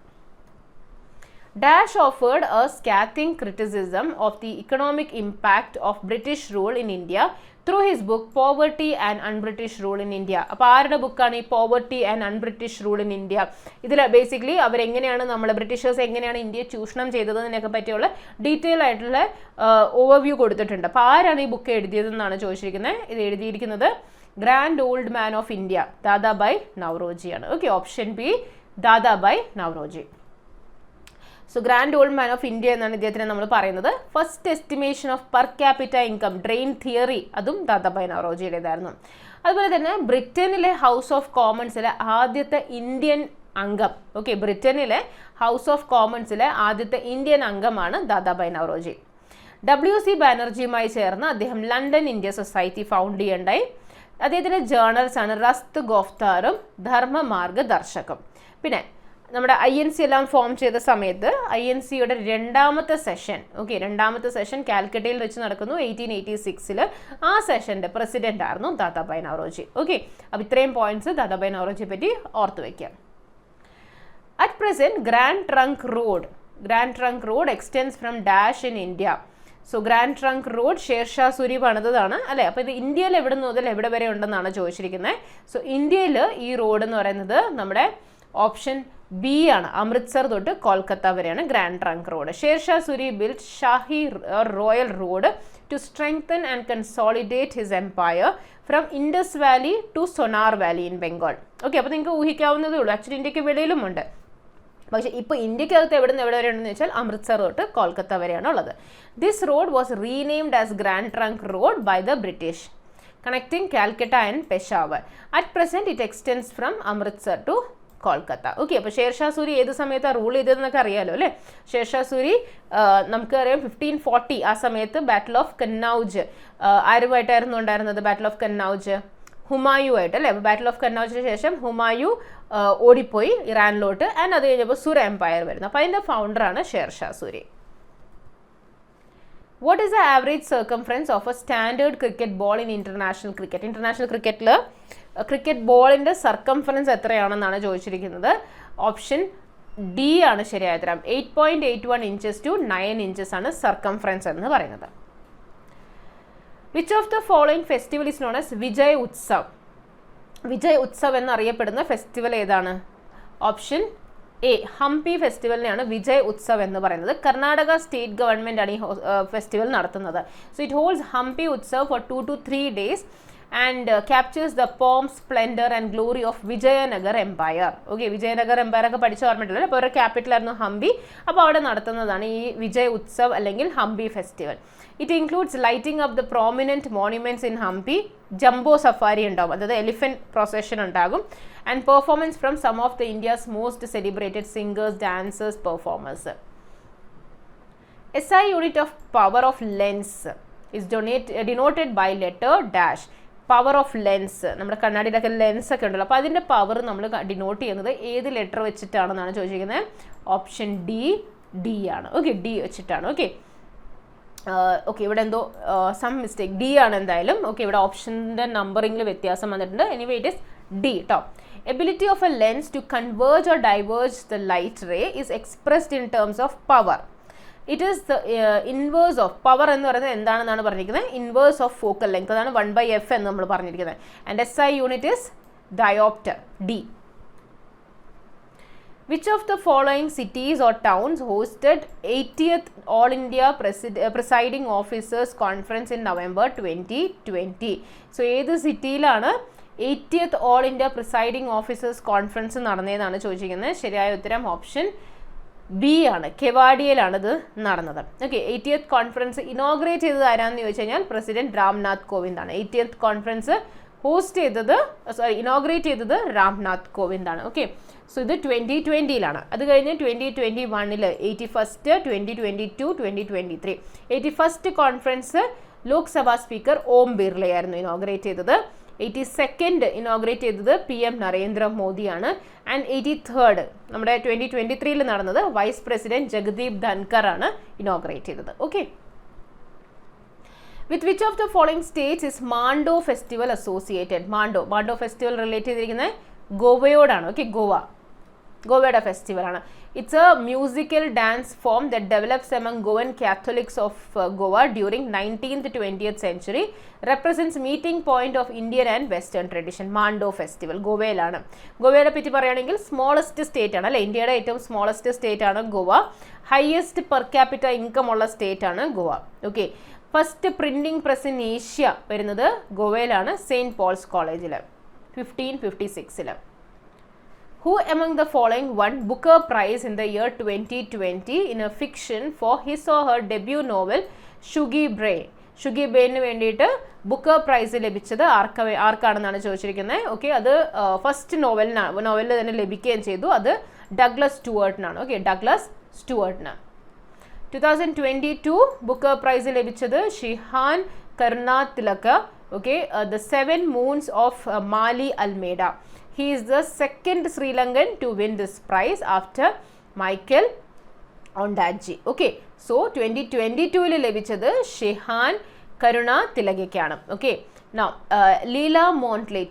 Dash offered a scathing criticism of the economic impact of British rule in India through his book Poverty and Un-British Rule in India. അപ്പോൾ ആരുടെ ബുക്കാണ് ഈ poverty and un-British rule in India? ഇതിൽ basically അവരെങ്ങനെയാണ് Britishers എങ്ങനെയാണ് ഇന്ത്യയെ ചൂഷണം ചെയ്തതിനൊക്കെ പറ്റിയുള്ള ഡീറ്റെയിൽ ആയിട്ടുള്ള ഓവർവ്യൂ കൊടുത്തിട്ടുണ്ട്. അപ്പോൾ ആരാണ് ഈ ബുക്ക് എഴുതിയതെന്നാണ് ചോദിച്ചിരിക്കുന്നത്. ഇത് എഴുതിയിരിക്കുന്നത് grand old man of India Dadabhai നവറോജിയാണ്. Okay, option B Dadabhai Naoroji. So grand old man of India എന്നാണ് ഇദ്ദേഹത്തിനെ നമ്മൾ പറയുന്നത്. First estimation of per capita income drain theory അതും ദാദാബായ് നവറോജിയുടേതായിരുന്നു. അതുപോലെ തന്നെ ബ്രിട്ടനിലെ ഹൗസ് ഓഫ് കോമൺസിലെ ആദ്യത്തെ ഇന്ത്യൻ അംഗം. ഓക്കെ, ബ്രിട്ടനിലെ ഹൗസ് ഓഫ് കോമൺസിലെ ആദ്യത്തെ ഇന്ത്യൻ അംഗമാണ് ദാദാബായ് നവറോജി. WC ബാനർജിയുമായി ചേർന്ന് അദ്ദേഹം ലണ്ടൻ ഇന്ത്യ സൊസൈറ്റി ഫൗണ്ട് ചെയ്യണ്ടായി. അദ്ദേഹത്തിൻ്റെ ജേർണൽസ് ആണ് റസ്ത് ഗോഫ്താറും ധർമ്മമാർഗദർശകം. പിന്നെ നമ്മുടെ INC എല്ലാം ഫോം ചെയ്ത സമയത്ത് INCയുടെ രണ്ടാമത്തെ സെഷൻ കാൽക്കട്ടയിൽ വെച്ച് നടക്കുന്നു 1886. ആ സെഷൻ്റെ പ്രസിഡന്റ് ആയിരുന്നു ദാദാഭായ് നവറോജി. ഓക്കെ, അപ്പോൾ ഇത്രയും പോയിന്റ്സ് ദാദാഭായ് നവറോജിയെ പറ്റി ഓർത്ത് വയ്ക്കാം. At present, Grand Trunk Road extends from Dash in India. So, Grand Trunk Road Sher Shah Suri പണിതതാണ് അല്ലേ. അപ്പോൾ ഇത് ഇന്ത്യയിൽ എവിടെ മുതൽ എവിടെ വരെ ഉണ്ടെന്നാണ് ചോദിച്ചിരിക്കുന്നത്. സോ ഇന്ത്യയിൽ ഈ റോഡ് എന്ന് പറയുന്നത് നമ്മുടെ ഓപ്ഷൻ B ആണ്, അമൃത്സർ തൊട്ട് കൊൽക്കത്ത വരെയാണ് grand trunk road. Sher Shah Suri built Shahi royal road to strengthen and consolidate his empire from Indus Valley to Sonar Valley in Bengal. Okay, അപ്പോൾ നിങ്ങൾക്ക് ഊഹിക്കാവുന്നതേ ഉള്ളൂ. ആക്ച്വലി ഇന്ത്യക്ക് വെളിയിലുമുണ്ട്. പക്ഷേ ഇപ്പോൾ ഇന്ത്യക്കകത്ത് എവിടെ വരെ ഉണ്ടെന്ന് വെച്ചാൽ അമൃത്സർ തൊട്ട് കൊൽക്കത്ത വരെയാണ് ഉള്ളത്. This road was renamed as grand trunk road by the British connecting Calcutta and Peshawar. At present it extends from Amritsar to Kolkata. Okay, അപ്പോൾ ഷേർഷാ സൂരി ഏത് സമയത്താണ് റൂൾ ചെയ്തതെന്നൊക്കെ അറിയാലോ അല്ലേ. ഷേർഷാ സൂരി നമുക്കറിയാം 1540 ആ സമയത്ത് ബാറ്റിൽ ഓഫ് കന്നൗജ് ആരുമായിട്ടായിരുന്നു ഉണ്ടായിരുന്നത്? ബാറ്റിൽ ഓഫ് കന്നൗജ് ഹുമായു ആയിട്ട് അല്ലേ. അപ്പോൾ ബാറ്റിൽ ഓഫ് കന്നൗജിന് ശേഷം ഹുമായു ഓടിപ്പോയി ഇറാനിലോട്ട്. ആൻഡ് അത് കഴിഞ്ഞപ്പോൾ സുർ എംപയർ വരുന്നു. അപ്പോൾ അതിൻ്റെ ഫൗണ്ടറാണ് Sher Shah Suri. What is the average circumference of a standard cricket ball in international cricket? International ക്രിക്കറ്റിൽ ക്രിക്കറ്റ് ബോളിൻ്റെ സർക്കംഫറൻസ് എത്രയാണെന്നാണ് ചോദിച്ചിരിക്കുന്നത്. ഓപ്ഷൻ D ആണ് ശരിയായ ഉത്തരം. 8.81 inches to 9 inches ആണ് സർക്കംഫറൻസ് എന്ന് പറയുന്നത്. Which of the following festival is known as Vijay Utsav? Vijay Utsav എന്നറിയപ്പെടുന്ന ഫെസ്റ്റിവൽ ഏതാണ്? ഓപ്ഷൻ A, ഹംപി ഫെസ്റ്റിവലിനെയാണ് വിജയ് ഉത്സവ് എന്ന് പറയുന്നത്. കർണാടക സ്റ്റേറ്റ് ഗവൺമെൻറ് ആണ് ഈ ഫെസ്റ്റിവൽ നടത്തുന്നത്. So it holds Hampi Utsav for 2 to 3 days and captures the pomp, splendor and glory of Vijayanagar Empire. Okay, Vijayanagar Empire ഒക്കെ പഠിച്ച ഓർമ്മയിട്ടല്ലോ. അപ്പോൾ ഒരു ക്യാപിറ്റൽ ആയിരുന്നു ഹംപി. അപ്പോൾ അവിടെ നടത്തുന്നതാണ് ഈ വിജയ് ഉത്സവ് അല്ലെങ്കിൽ Hampi festival. It includes lighting of the prominent monuments in Hampi. Jumbo safari ഉണ്ടാകും, അതായത് എലിഫൻറ്റ് പ്രൊസഷൻ ഉണ്ടാകും. And performance from some of the India's most celebrated singers, dancers, performers. SI unit of power of lens is denoted by letter dash. Power of lens, നമ്മുടെ കണ്ണാടിയിലൊക്കെ lens ഒക്കെ ഉണ്ടല്ലോ, അപ്പോൾ അതിൻ്റെ power നമ്മൾ denote ചെയ്യുന്നത് ഏത് letter വെച്ചിട്ടാണെന്നാണ് ചോദിച്ചിരിക്കുന്നത്. ഓപ്ഷൻ D ആണ്. ഓക്കെ, D വെച്ചിട്ടാണ്. ഓക്കെ, ഇവിടെ എന്തോ സം മിസ്റ്റേക്ക്. D ആണ് എന്തായാലും. ഓക്കെ, ഇവിടെ ഓപ്ഷൻ്റെ നമ്പറിങ്ങിൽ വ്യത്യാസം വന്നിട്ടുണ്ട്. എനിവേ ഇറ്റ് ഇസ് D കേട്ടോ. Ability of a lens to converge or diverge the light ray is expressed in terms of power. It is the inverse of power എന്ന് പറയുന്നത് എന്താണെന്നാണ് പറഞ്ഞിരിക്കുന്നത്? ഇൻവേഴ്സ് ഓഫ് ഫോക്കൽ ലെങ്ത്, അതാണ് 1/f എന്ന് നമ്മൾ പറഞ്ഞിരിക്കുന്നത്. And SI unit is dioptre, D. Which of the following cities or towns hosted 80th All India Presiding Officers Conference in November 2020? So ഏത് സിറ്റിയിലാണ് 80th All India Presiding Officers Conference നടന്നതെന്നാണ് ചോദിച്ചിരിക്കുന്നത്. ശരിയായ ഉത്തരം option B ആണ്. കെവാഡിയയിലാണ് ഇത് നടന്നത്. Okay, 80th conference inaugurate ചെയ്തത് ആരാന്ന് ചോദിച്ചു കഴിഞ്ഞാൽ പ്രസിഡന്റ് രാംനാഥ് കോവിന്ദ് ആണ്. 80th കോൺഫറൻസ് ഇനോഗ്രേറ്റ് ചെയ്തത് രാംനാഥ് കോവിന്ദ് ആണ്. ഓക്കെ, സോ ഇത് 2020-ലാണ്. അത് കഴിഞ്ഞ് 2021-ൽ 81st, 2022, 2023. 81st conference Lok Sabha speaker Om ബിർളയായിരുന്നു ഇനോഗ്രേറ്റ് ചെയ്തത്. 82nd ഇനോഗ്രേറ്റ് ചെയ്തത് PM നരേന്ദ്ര മോദിയാണ്. ആൻഡ് 83rd നമ്മുടെ 2023-ൽ നടന്നത് വൈസ് പ്രസിഡന്റ് ജഗദീപ് ധൻകർ ആണ് ഇനോഗ്രേറ്റ് ചെയ്തത്. Okay, with which of the following states is Mando festival associated? Mando festival relate ചെയ്തിരിക്കുന്നത് ഗോവയോടാണ്. ഓക്കെ, ഗോവയുടെ ഫെസ്റ്റിവലാണ്. It's a musical dance form that develops among Goan Catholics of Goa during 19th to 20th century. Represents meeting point of Indian and Western tradition. Mando festival ഗോവയിലാണ്. ഗോവയുടെ പറ്റി പറയുകയാണെങ്കിൽ smallest state ആണ് അല്ലേ, ഇന്ത്യയുടെ ഏറ്റവും സ്മോളസ്റ്റ് സ്റ്റേറ്റ് ആണ് Goa. Highest per capita income ഉള്ള സ്റ്റേറ്റ് ആണ് Goa. Okay, first printing press in Asia വരുന്നത് ഗോവയിലാണ്, സെയിൻറ്റ് പോൾസ് കോളേജിൽ 1556-ൽ. Who among the following won Booker Prize in the year 2020 in a fiction for his or her debut novel Shuggie Bray? ഷുഗി ബ്രെയിന് വേണ്ടിയിട്ട് Booker prize ലഭിച്ചത് ആർക്കാണെന്നാണ് ചോദിച്ചിരിക്കുന്നത്. Okay, അത് first നോവലിൽ തന്നെ ലഭിക്കുകയും ചെയ്തു. അത് ഡഗ്ലസ് സ്റ്റുവർട്ടിനാണ്. ഓക്കെ, ഡഗ്ലസ് സ്റ്റുവർട്ടിനാണ്. 2022 ബുക്കർ പ്രൈസ് ലഭിച്ചത് Shehan Karunatilaka. Okay, the 7 Moons of Maali Almeida. He is the second Sri Lankan to win this prize after Michael Ondaatje. Okay, so 2022 ലഭിച്ചത് Shihan കരുണാതിലകയ്ക്കാണ്. Okay, now Leela Montley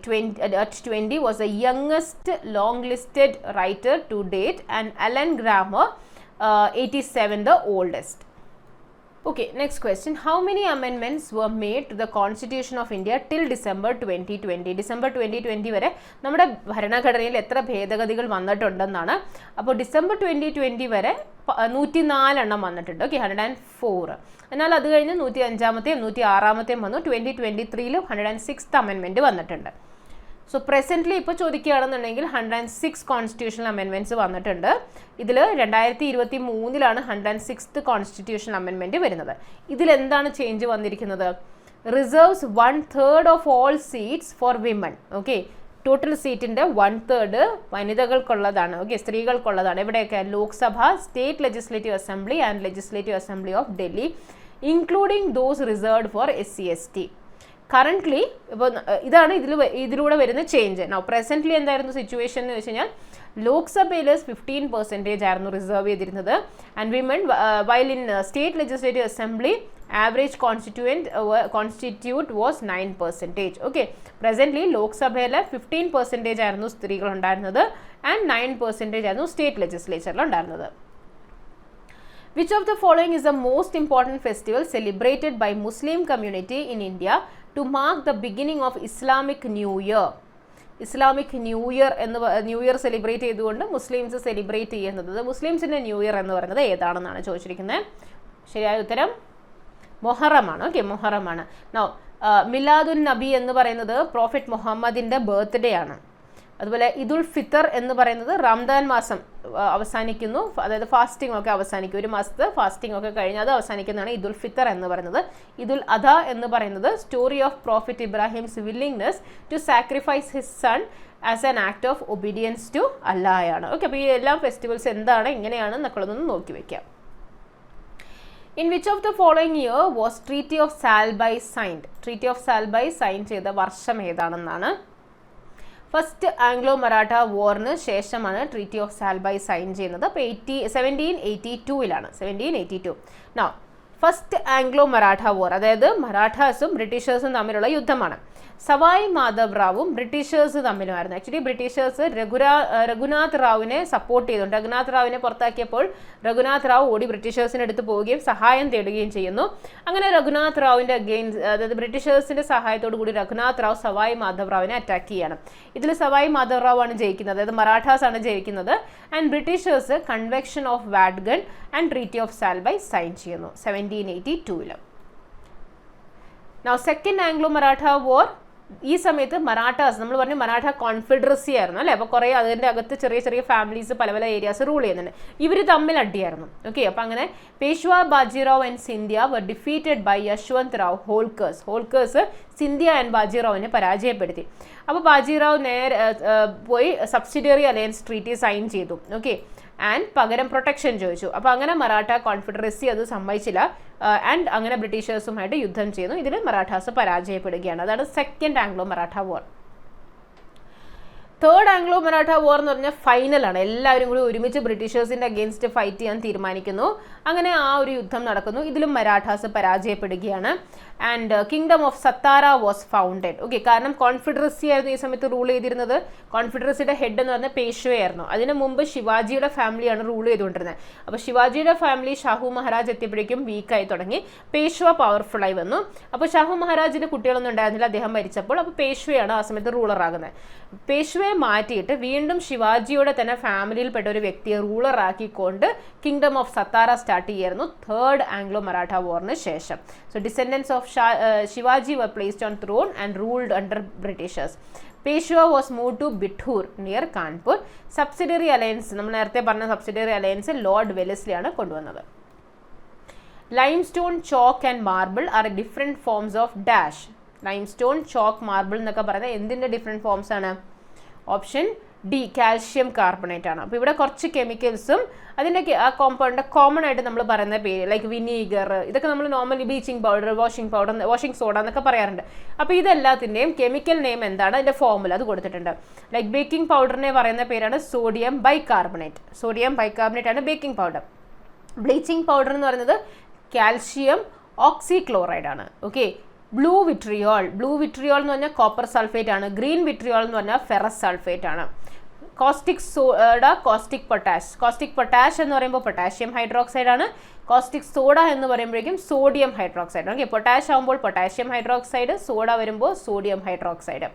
at 20 was the youngest long-listed writer to date, and Alan Grammer 87 the oldest. Okay, next question. How many amendments were made to the Constitution of India till December 2020? December 2020 വരെ നമ്മുടെ ഭരണഘടനയിൽ എത്ര ഭേദഗതികൾ വന്നിട്ടുണ്ടെന്നാണ്. അപ്പോൾ December 2020 വരെ 104 എണ്ണം വന്നിട്ടുണ്ട്. Okay, 104. എന്നാൽ അത് കഴിഞ്ഞ് 105-ാമത്തെയും 106-ാമത്തെയും വന്നു. 2023 106th അമെൻമെൻറ്റ് വന്നിട്ടുണ്ട്. സോ പ്രസൻ്റ്ലി ഇപ്പോൾ ചോദിക്കുകയാണെന്നുണ്ടെങ്കിൽ 106 കോൺസ്റ്റിറ്റ്യൂഷണൽ അമെൻമെൻറ്റ്സ് വന്നിട്ടുണ്ട്. ഇതിൽ 2023 106th കോൺസ്റ്റിറ്റ്യൂഷണൽ അമെൻമെൻറ്റ് വരുന്നത്. ഇതിലെന്താണ് ചേഞ്ച് വന്നിരിക്കുന്നത്? Reserves 1/3 of all seats for women. Okay, total സീറ്റിൻ്റെ 1/3 വനിതകൾക്കുള്ളതാണ്. ഓക്കെ, സ്ത്രീകൾക്കുള്ളതാണ്. എവിടെയൊക്കെ? Lok Sabha, state legislative assembly and legislative assembly of Delhi, including those reserved for SC/ST. Currently ഇപ്പോൾ ഇതാണ് ഇതിലൂടെ വരുന്ന ചേഞ്ച്. നൗ പ്രസൻ്റ്ലി എന്തായിരുന്നു സിറ്റുവേഷൻ എന്ന് വെച്ച് കഴിഞ്ഞാൽ ലോക്സഭയിൽ 15% ആയിരുന്നു റിസർവ് ചെയ്തിരുന്നത്. And women while in state legislative assembly average constitute was 9%. Okay, presently ലോക്സഭയിൽ 15% ആയിരുന്നു സ്ത്രീകളുണ്ടായിരുന്നത് ആൻഡ് 9% ആയിരുന്നു സ്റ്റേറ്റ് ലെജിസ്ലേച്ചറിൽ ഉണ്ടായിരുന്നത്. Which of the following is the most important festival celebrated by Muslim community in India to mark the beginning of Islamic New Year? Islamic new year celebrate ചെയ്തുകൊണ്ട് Muslims celebrate ചെയ്യുന്നത്, മുസ്ലിംസിൻ്റെ new year എന്ന് പറയുന്നത് ഏതാണെന്നാണ് ചോദിച്ചിരിക്കുന്നത്. ശരിയായ ഉത്തരം മൊഹറമാണ്. Okay, മൊഹറമാണ്. Now മിലാദുൻ നബി എന്ന് പറയുന്നത് പ്രോഫറ്റ് മുഹമ്മദിൻ്റെ ബർത്ത്ഡേ ആണ്. അതുപോലെ ഇദുൽ ഫിത്തർ എന്ന് പറയുന്നത് റംദാൻ മാസം അവസാനിക്കുന്നു, അതായത് ഫാസ്റ്റിംഗ് ഒക്കെ അവസാനിക്കും. ഒരു മാസത്തെ ഫാസ്റ്റിംഗ് ഒക്കെ കഴിഞ്ഞ് അത് അവസാനിക്കുന്നതാണ് ഇദുൽ ഫിത്തർ എന്ന് പറയുന്നത്. ഇദുൽ അധ എന്ന് പറയുന്നത് story of prophet Ibrahim's willingness to sacrifice his son as an act of obedience to അല്ലാഹയാണ്. ഓക്കെ, അപ്പോൾ ഈ എല്ലാ ഫെസ്റ്റിവൽസ് എന്താണ്, എങ്ങനെയാണ് എന്നൊക്കെ നോക്കി വയ്ക്കാം. In which of the following year was Treaty of Salbai signed? Treaty of Salbai sign ചെയ്ത വർഷം ഏതാണെന്നാണ്. ഫസ്റ്റ് ആംഗ്ലോ മറാഠ വാറിന് ശേഷമാണ് ട്രീറ്റി ഓഫ് സാൽബൈ സൈൻ ചെയ്യുന്നത്. അപ്പോൾ 1782 1782. Now first Anglo Maratha war, അതായത് മറാഠാസും ബ്രിട്ടീഷേഴ്സും തമ്മിലുള്ള യുദ്ധമാണ്. സവായ് മാധവ് റാവും ബ്രിട്ടീഷേഴ്സ് തമ്മിലുമായിരുന്നു. ആക്ച്വലി ബ്രിട്ടീഷേഴ്സ് രഘുനാഥ് റാവുവിനെ സപ്പോർട്ട് ചെയ്തുകൊണ്ട് രഘുനാഥ് റാവുവിനെ പുറത്താക്കിയപ്പോൾ രഘുനാഥ് റാവു ഓടി ബ്രിട്ടീഷേഴ്സിൻ്റെ അടുത്ത് പോവുകയും സഹായം തേടുകയും ചെയ്യുന്നു. അങ്ങനെ രഘുനാഥ് റാവുവിൻ്റെ അതായത് ബ്രിട്ടീഷേഴ്സിൻ്റെ സഹായത്തോടു കൂടി രഘുനാഥ് റാവു സവായ് മാധവ് റാവുവിനെ അറ്റാക്ക് ചെയ്യാണ്. ഇതിൽ സവായ് മാധവ് റാവു ആണ് ജയിക്കുന്നത്, അതായത് മറാഠാസ് ആണ് ജയിക്കുന്നത്. And Britishers convention of Wadgaon and treaty of Salbai sign ചെയ്യുന്നു 1782. Now second Anglo Maratha war, ഈ സമയത്ത് മറാഠാസ്, നമ്മൾ പറഞ്ഞു മറാഠ കോൺഫെഡറസി ആയിരുന്നു അല്ലേ. അപ്പോൾ കുറേ അതിൻ്റെ അകത്ത് ചെറിയ ചെറിയ ഫാമിലീസ് പല പല ഏരിയാസ് റൂൾ ചെയ്യുന്നുണ്ട്. ഇവർ തമ്മിൽ അടിയായിരുന്നു. ഓക്കെ, അപ്പോൾ അങ്ങനെ Peshwa Bajirao and Scindia were defeated by Yashwant Rao Holkars Scindia and ബാജിറാവിനെ പരാജയപ്പെടുത്തി. അപ്പോൾ ബാജിറാവ് നേരെ പോയി സബ്സിഡിയറി അലയൻസ് ട്രീറ്റി സൈൻ ചെയ്തു. ഓക്കെ, ആൻഡ് പകരം പ്രൊട്ടക്ഷൻ ചോദിച്ചു. അപ്പോൾ അങ്ങനെ മറാഠ കോൺഫെഡറസി അത് സമ്മതിച്ചില്ല ആൻഡ് അങ്ങനെ ബ്രിട്ടീഷേഴ്സുമായിട്ട് യുദ്ധം ചെയ്യുന്നു. ഇതിൽ മറാഠാസ് പരാജയപ്പെടുകയാണ്. അതാണ് സെക്കൻഡ് ആംഗ്ലോ മറാഠ വാർ. തേർഡ് ആംഗ്ലോ മറാഠ വാർ എന്ന് പറഞ്ഞാൽ ഫൈനലാണ്. എല്ലാവരും കൂടി ഒരുമിച്ച് ബ്രിട്ടീഷേഴ്സിൻ്റെ അഗെയിൻസ്റ്റ് ഫൈറ്റ് ചെയ്യാൻ തീരുമാനിക്കുന്നു. അങ്ങനെ ആ ഒരു യുദ്ധം നടക്കുന്നു. ഇതിലും മറാഠാസ് പരാജയപ്പെടുകയാണ്. And kingdom of Satara was founded. Okay, കാരണം കോൺഫെഡറസി ആയിരുന്നു ഈ സമയത്ത് റൂൾ ചെയ്തിരുന്നത്. കോൺഫെഡറസിയുടെ ഹെഡ് എന്ന് പറഞ്ഞാൽ പേഷ്വേ ആയിരുന്നു. അതിന് മുമ്പ് ശിവാജിയുടെ ഫാമിലിയാണ് റൂൾ ചെയ്തുകൊണ്ടിരുന്നത്. അപ്പോൾ ശിവാജിയുടെ ഫാമിലി ഷാഹു മഹാരാജ് എത്തിയപ്പോഴേക്കും വീക്കായി തുടങ്ങി, പേഷ്വ പവർഫുള്ളായി വന്നു. അപ്പോൾ ഷാഹു മഹാരാജിന് കുട്ടികളൊന്നും ഉണ്ടായിരുന്നില്ല, അദ്ദേഹം മരിച്ചപ്പോൾ. അപ്പോൾ പേഷ്വയാണ് ആ സമയത്ത് റൂളറാകുന്നത്. പേഷ്വയെ മാറ്റിയിട്ട് വീണ്ടും ശിവാജിയുടെ തന്നെ ഫാമിലിയിൽപ്പെട്ട ഒരു വ്യക്തിയെ റൂളറാക്കിക്കൊണ്ട് കിങ്ഡം ഓഫ് സത്താറ സ്റ്റാർട്ട് ചെയ്യായിരുന്നു തേർഡ് ആംഗ്ലോ മറാഠ വാറിന് ശേഷം. So descendants of Shivaji were placed on throne and ruled under Britishers. Peshwa was moved to Bithur near Kanpur. Subsidiary alliance, നമ്മൾ നേരത്തെ പറഞ്ഞ subsidiary alliance ലോർഡ് വെല്ലസ്ലി ആണ് കൊണ്ടുവന്നത്. Limestone, chalk and marble are different forms of dash. Limestone, chalk, marble എന്നൊക്കെ പറയുന്നത് എന്തിൻ്റെ different forms ആണ്? Option D calcium carbonate ആണ്. അപ്പോൾ ഇവിടെ കുറച്ച് കെമിക്കൽസും അതിൻ്റെ ആ കോമ്പൗണ്ട് കോമൺ ആയിട്ട് നമ്മൾ പറയുന്ന പേര് ലൈക്ക് വിനീഗർ, ഇതൊക്കെ നമ്മൾ normally bleaching powder, washing soda എന്നൊക്കെ പറയാറുണ്ട്. അപ്പോൾ ഇതെല്ലാത്തിൻ്റെയും കെമിക്കൽ നെയിം എന്താണ്, അതിൻ്റെ ഫോർമുല അത് കൊടുത്തിട്ടുണ്ട്. ലൈക്ക് ബേക്കിംഗ് പൗഡറിനെ പറയുന്ന പേരാണ് സോഡിയം ബൈകാർബണേറ്റ് ആണ് ബേക്കിംഗ് പൗഡർ. ബ്ലീച്ചിങ് പൗഡർ എന്ന് പറയുന്നത് കാൽഷ്യം ഓക്സിക്ലോറൈഡ് ആണ്. ഓക്കെ, ബ്ലൂ വിട്രിയോൾ എന്ന് പറഞ്ഞാൽ കോപ്പർ സൾഫേറ്റ് ആണ്. ഗ്രീൻ വിട്രിയോൾ എന്ന് പറഞ്ഞാൽ ഫെറസ് സൾഫേറ്റ് ആണ്. കോസ്റ്റിക് സോഡ, കോസ്റ്റിക് പൊട്ടാഷ് എന്ന് പറയുമ്പോൾ പൊട്ടാഷ്യം ഹൈഡ്രോക്സൈഡ് ആണ്. കോസ്റ്റിക് സോഡ എന്ന് പറയുമ്പോഴേക്കും സോഡിയം ഹൈഡ്രോക്സൈഡ്. ഓക്കെ, പൊട്ടാഷ് ആകുമ്പോൾ പൊട്ടാഷ്യം ഹൈഡ്രോക്സൈഡ്, സോഡ വരുമ്പോൾ sodium hydroxide.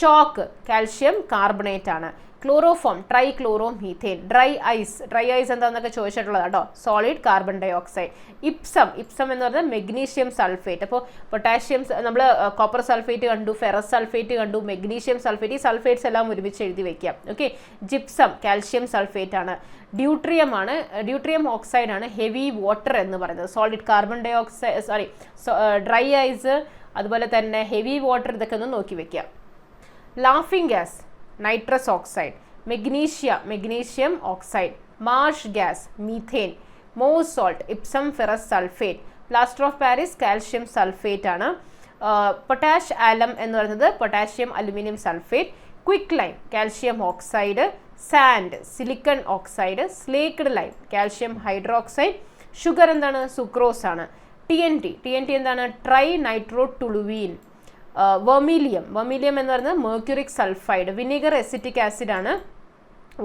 Chalk calcium carbonate ആണ്. Chloroform trichloromethane. ഡ്രൈ ഐസ് എന്താണെന്നൊക്കെ ചോദിച്ചിട്ടുള്ളത് കേട്ടോ, സോളിഡ് കാർബൺ ഡൈ ഓക്സൈഡ്. ഇപ്സം എന്ന് പറഞ്ഞാൽ മെഗ്നീഷ്യം സൾഫേറ്റ്. അപ്പോൾ പൊട്ടാഷ്യം നമ്മൾ കോപ്പർ സൾഫേറ്റ് കണ്ടു, ഫെറസ് സൾഫേറ്റ് കണ്ടു, മെഗ്നീഷ്യം സൾഫേറ്റ്, ഈ സൾഫേറ്റ്സ് എല്ലാം ഒരുമിച്ച് എഴുതി വെക്കാം. ഓക്കെ, ജിപ്സം കാൽഷ്യം സൾഫേറ്റ് ആണ്. ഡ്യൂട്രിയം ഓക്സൈഡ് ആണ് ഹെവി വാട്ടർ എന്ന് പറയുന്നത്. Solid carbon dioxide, dry ice, അതുപോലെ തന്നെ ഹെവി വാട്ടർ, ഇതൊക്കെ ഒന്ന് നോക്കി വെക്കാം. Laughing gas nitrous oxide. Magnesium oxide. Marsh gas methane. Mohr's salt Epsom ferrous sulphate. Plaster of Paris calcium sulphate ആണ്. പൊട്ടാഷ് ആലം എന്ന് പറയുന്നത് potassium aluminium sulphate. Quick lime calcium oxide. Sand silicon oxide. Slaked lime calcium hydroxide. Sugar എന്താണ്, sucrose ആണ്. TNT എന്താണ്, trinitrotoluene. Vermilion എന്ന് പറയുന്നത് mercuric sulphide. Vinegar acetic acid ആണ്.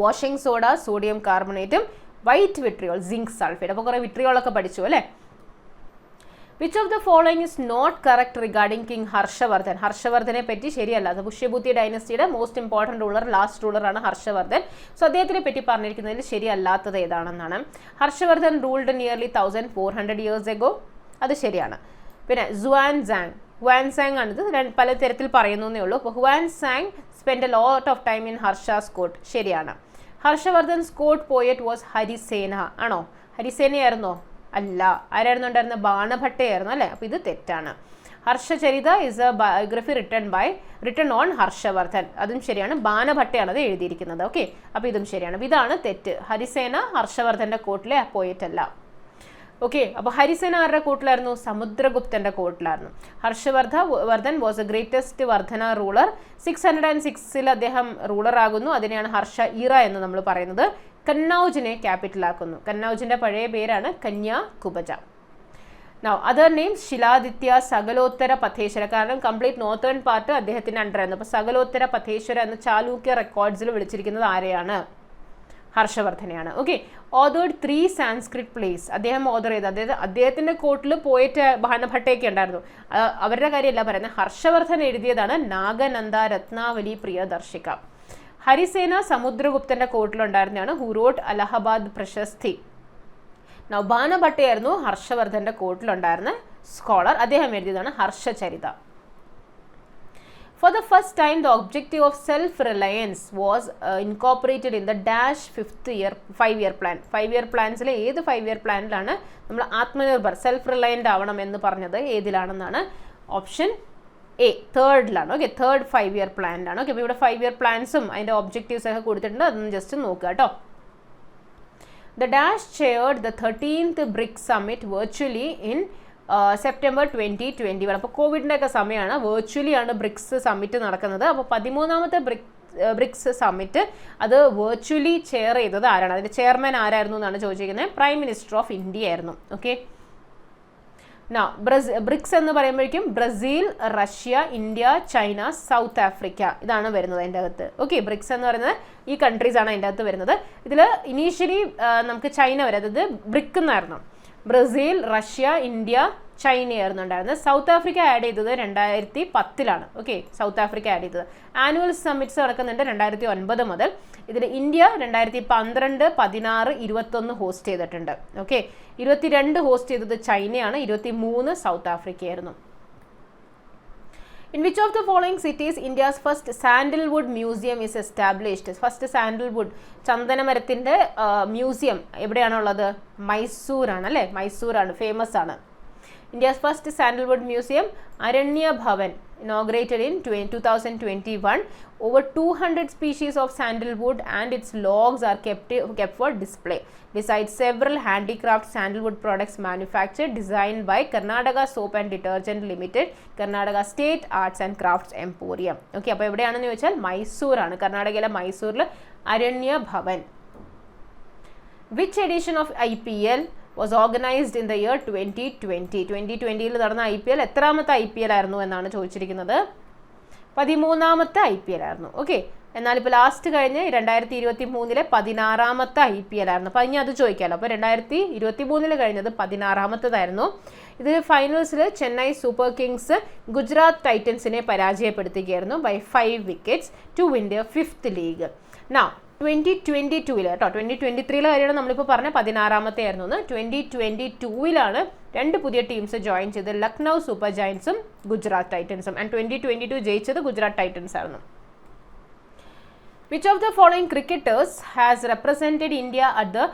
Washing soda sodium കാർബണേറ്റും. White vitriol zinc sulphate. അപ്പോൾ കുറേ വിട്രിയോളൊക്കെ പഠിച്ചു അല്ലേ. Which of the following is not correct regarding king Harshavardhan? ഹർഷവർദ്ധനെ പറ്റി ശരിയല്ല. അത് പുഷ്യഭൂതി ഡൈനസ്റ്റിയുടെ മോസ്റ്റ് ഇമ്പോർട്ടൻറ്റ് റൂളർ, ലാസ്റ്റ് റൂളറാണ് ഹർഷവർദ്ധൻ. സോ അദ്ദേഹത്തിനെ പറ്റി പറഞ്ഞിരിക്കുന്നതിൽ ശരിയല്ലാത്തത് ഏതാണെന്നാണ്. Harshavardhan ruled nearly 1400 years ago. അത് ശരിയാണ്. പിന്നെ ഹുവാൻസാങ് ആണിത്, പല തരത്തിൽ പറയുന്നു എന്നേ ഉള്ളൂ. അപ്പോൾ Xuanzang spend a lot of time in Harsha's court. ശരിയാണ്. Harshavardhan's court poet was Harisena. ആണോ? ഹരിസേനയായിരുന്നോ? അല്ല. ആരായിരുന്നു ഉണ്ടായിരുന്നത്? ബാണഭട്ടയായിരുന്നു അല്ലേ. അപ്പോൾ ഇത് തെറ്റാണ്. Harshacharita is A biography written on Harshvardhan. അതും ശരിയാണ്. ബാണഭട്ടയാണ് അത് എഴുതിയിരിക്കുന്നത്. ഓക്കെ, അപ്പോൾ ഇതും ശരിയാണ്. ഇതാണ് തെറ്റ്. ഹരിസേന ഹർഷവർദ്ധൻ്റെ കോർട്ടിലെ പോയറ്റ് അല്ല. ഓക്കെ, അപ്പോൾ ഹരിസേന ആരുടെ കോർട്ടിലായിരുന്നു? സമുദ്രഗുപ്തന്റെ കോർട്ടിലായിരുന്നു. ഹർഷവർദ്ധൻ വാസ് എ ഗ്രേറ്റസ്റ്റ് വർദ്ധന റൂളർ. 606 അദ്ദേഹം റൂളർ ആകുന്നു. അതിനെയാണ് ഹർഷ ഇറ എന്ന് നമ്മൾ പറയുന്നത്. കന്നൗജിനെ ക്യാപിറ്റൽ ആക്കുന്നു. കന്നൗജിന്റെ പഴയ പേരാണ് Kanyakubja. Now other names Shiladitya, Sakalottarapatheshvara. കാരണം കംപ്ലീറ്റ് നോർത്തേൺ പാർട്ട് അദ്ദേഹത്തിന്റെ അണ്ടറായിരുന്നു. അപ്പോൾ സകലോത്തര പഥേശ്വര എന്ന ചാലൂക്യ റെക്കോർഡ്സിൽ വിളിച്ചിരിക്കുന്നത് ആരെയാണ്? ഹർഷവർദ്ധനെയാണ്. Okay, authored 3 Sanskrit plays. അദ്ദേഹം ഓതർ ചെയ്ത്, അതായത് അദ്ദേഹത്തിന്റെ കോർട്ടിൽ പോയിട്ട് ബാണഭട്ടയൊക്കെ ഉണ്ടായിരുന്നു. അവരുടെ കാര്യമല്ല പറയുന്നത്. ഹർഷവർദ്ധൻ എഴുതിയതാണ് നാഗനന്ദ രത്നാവലി പ്രിയദർശിക. ഹരിസേന സമുദ്രഗുപ്തന്റെ കോർട്ടിലുണ്ടായിരുന്നതാണ്. ഹു റോട്ട് അലഹബാദ് പ്രശസ്തി. ബാണഭട്ടയായിരുന്നു ഹർഷവർദ്ധന്റെ കോർട്ടിലുണ്ടായിരുന്ന സ്കോളർ. അദ്ദേഹം എഴുതിയതാണ് Harshacharita. For the first time, the objective of self-reliance was incorporated in the dash 5-year plan. 5-year പ്ലാൻസിലെ ഏത് 5-year പ്ലാനിലാണ് നമ്മൾ ആത്മനിർഭർ സെൽഫ് റിലയൻ്റ് ആവണം എന്ന് പറഞ്ഞത്? ഏതിലാണെന്നാണ്? ഓപ്ഷൻ എ, തേർഡിലാണ്. ഓക്കെ, തേർഡ് 5-year പ്ലാനിലാണ്. ഓക്കെ, അപ്പോൾ ഇവിടെ 5-year പ്ലാൻസും അതിൻ്റെ ഒബ്ജക്റ്റീവ്സ് ഒക്കെ കൊടുത്തിട്ടുണ്ട്. അതൊന്ന് ജസ്റ്റ് നോക്കുക കേട്ടോ. The dash chaired the 13th BRIC summit virtually in September 2021. അപ്പോൾ കോവിഡിൻ്റെ ഒക്കെ സമയമാണ്. വെർച്വലി ആണ് ബ്രിക്സ് സമ്മിറ്റ് നടക്കുന്നത്. അപ്പോൾ 13ാമത്തെ ബ്രിക്സ് സമ്മിറ്റ് അത് വെർച്വലി ചെയർ ചെയ്തത് ആരാണ്? അതിൻ്റെ ചെയർമാൻ ആരായിരുന്നു എന്നാണ് ചോദിച്ചിരിക്കുന്നത്. പ്രൈം മിനിസ്റ്റർ ഓഫ് ഇന്ത്യ ആയിരുന്നു. ഓക്കെ, ബ്രിക്സ് എന്ന് പറയുമ്പോഴേക്കും Brazil, Russia, India, China, south Africa, ഇതാണ് വരുന്നത് അതിൻ്റെ അകത്ത്. ഓക്കെ, ബ്രിക്സ് എന്ന് പറയുന്നത് ഈ കൺട്രീസ് ആണ് അതിൻ്റെ അകത്ത് വരുന്നത്. ഇതിൽ ഇനീഷ്യലി നമുക്ക് ചൈന വരെ, അതായത് ബ്രിക് എന്നായിരുന്നു. ബ്രസീൽ, റഷ്യ, ഇന്ത്യ, ചൈനയായിരുന്നു ഉണ്ടായിരുന്നത്. സൗത്ത് ആഫ്രിക്ക ആഡ് ചെയ്തത് 2010 ഓക്കെ, സൗത്ത് ആഫ്രിക്ക ആഡ് ചെയ്തത്. ആനുവൽ സമ്മിറ്റ്സ് നടക്കുന്നുണ്ട് 2009 മുതൽ. ഇതിൽ ഇന്ത്യ 2012, 16, 21 ഹോസ്റ്റ് ചെയ്തിട്ടുണ്ട്. ഓക്കെ, 22 ഹോസ്റ്റ് ചെയ്തത് ചൈനയാണ്, 23 south ആഫ്രിക്കയായിരുന്നു. In which of the following cities India's first sandalwood museum is established? First sandalwood ചന്ദനമരത്തിൻ്റെ മ്യൂസിയം എവിടെയാണുള്ളത്? മൈസൂരാണ് അല്ലേ. മൈസൂരാണ്, ഫേമസ് ആണ്. India's first sandalwood museum Aranya Bhavan inaugurated in 2021. Over 200 species of sandalwood and its logs are kept for display. Besides several handicraft sandalwood products manufactured, designed by Karnataka Soap and Detergent Limited, Karnataka State Arts and Crafts Emporium. Okay, അപ്പോൾ എവിടെയാണെന്ന് ചോദിച്ചാൽ മൈസൂരാണ്. കർണാടകയിലെ മൈസൂരിൽ അരണ്യ Bhavan. Which edition of IPL was organized in the year 2020? 2020 നടന്ന IPL എത്രാമത്തെ IPL ആയിരുന്നു എന്നാണ് ചോദിച്ചിരിക്കുന്നത്. 13ാമത്തെ IPL ആയിരുന്നു. ഓക്കെ, എന്നാൽ ഇപ്പോൾ ലാസ്റ്റ് കഴിഞ്ഞ് 2023 16ാമത്തെ IPL ആയിരുന്നു. അപ്പോൾ ഇനി അത് ചോദിക്കാമല്ലോ. അപ്പോൾ 2023 കഴിഞ്ഞത് 16ാമത്തേതായിരുന്നു. ഇത് ഫൈനൽസിൽ ചെന്നൈ സൂപ്പർ കിങ്സ് ഗുജറാത്ത് ടൈറ്റൻസിനെ പരാജയപ്പെടുത്തുകയായിരുന്നു by 5 wickets to win their 5th league. Now 2022 കേട്ടോ, 2023 കാര്യമാണ് നമ്മളിപ്പോൾ പറഞ്ഞ 16ാമത്തെ ആയിരുന്നു എന്ന്. 2022 രണ്ട് പുതിയ ടീംസ് ജോയിൻ ചെയ്ത്, ലക്നൗ സൂപ്പർ ജയൻസും ഗുജറാത്ത് ടൈറ്റൻസും. ആൻഡ് 2022 ജയിച്ചത് ഗുജറാത്ത് ടൈറ്റൻസ് ആയിരുന്നു. Which of the following cricketers has represented India at the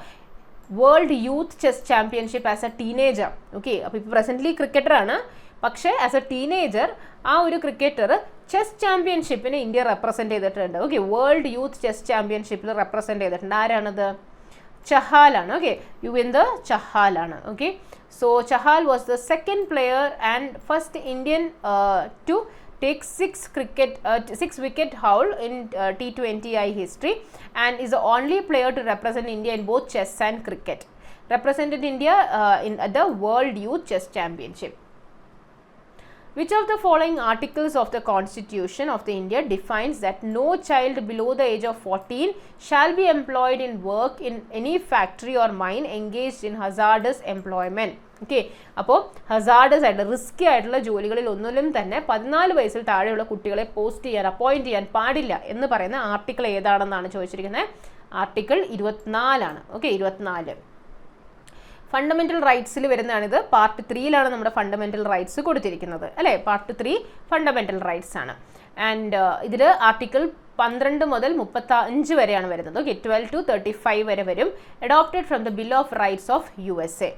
World Youth Chess Championship as a teenager? Okay, അപ്പോൾ ഇപ്പോൾ പ്രസൻ്റ്ലി ക്രിക്കറ്ററാണ്, പക്ഷേ ആസ് എ ടീനേജർ ആ ഒരു ക്രിക്കറ്റർ ചെസ് ചാമ്പ്യൻഷിപ്പിനെ ഇന്ത്യ റെപ്രസെൻ്റ് ചെയ്തിട്ടുണ്ട്. ഓക്കെ, വേൾഡ് യൂത്ത് ചെസ് ചാമ്പ്യൻഷിപ്പിൽ represent ചെയ്തിട്ടുണ്ട്. ആരാണത്? ചഹാലാണ്. ഓക്കെ, യുവിന്ദർ ചഹാലാണ്. Okay, so Chahal was the second player and first Indian to take 6 wicket haul in T20I history, and is the only player to represent India in both chess and cricket. Represented India at the World Youth Chess Championship. Which of the following articles of the Constitution of the India defines that no child below the age of 14 shall be employed in work in any factory or mine engaged in hazardous employment? Okay, അപ്പോൾ hazardous ആയിട്ട് risky ആയിട്ടുള്ള ജോലികളിൽ ഒന്നിലും തന്നെ 14 വയസ്സിൽ താഴെയുള്ള കുട്ടികളെ post ചെയ്യാൻ, അപ്പോയിൻറ്റ് ചെയ്യാൻ പാടില്ല എന്ന് പറയുന്ന ആർട്ടിക്കിൾ ഏതാണെന്നാണ് ചോദിച്ചിരിക്കുന്നത്. ആർട്ടിക്കിൾ 24 ഓക്കെ, 24 ഫണ്ടമെൻ്റൽ റൈറ്റ്സിൽ വരുന്നതാണിത്. പാർട്ട് 3 നമ്മുടെ ഫണ്ടമെൻ്റൽ റൈറ്റ്സ് കൊടുത്തിരിക്കുന്നത് അല്ലേ. പാർട്ട് 3 ഫണ്ടമെൻ്റൽ റൈറ്റ്സ് ആണ്. ആൻഡ് ഇതിൽ ആർട്ടിക്കിൾ 12 മുതൽ 35 വരെയാണ് വരുന്നത്. ഓക്കെ, 12 to 35 വരെ വരും. Adopted from the bill of rights of USA.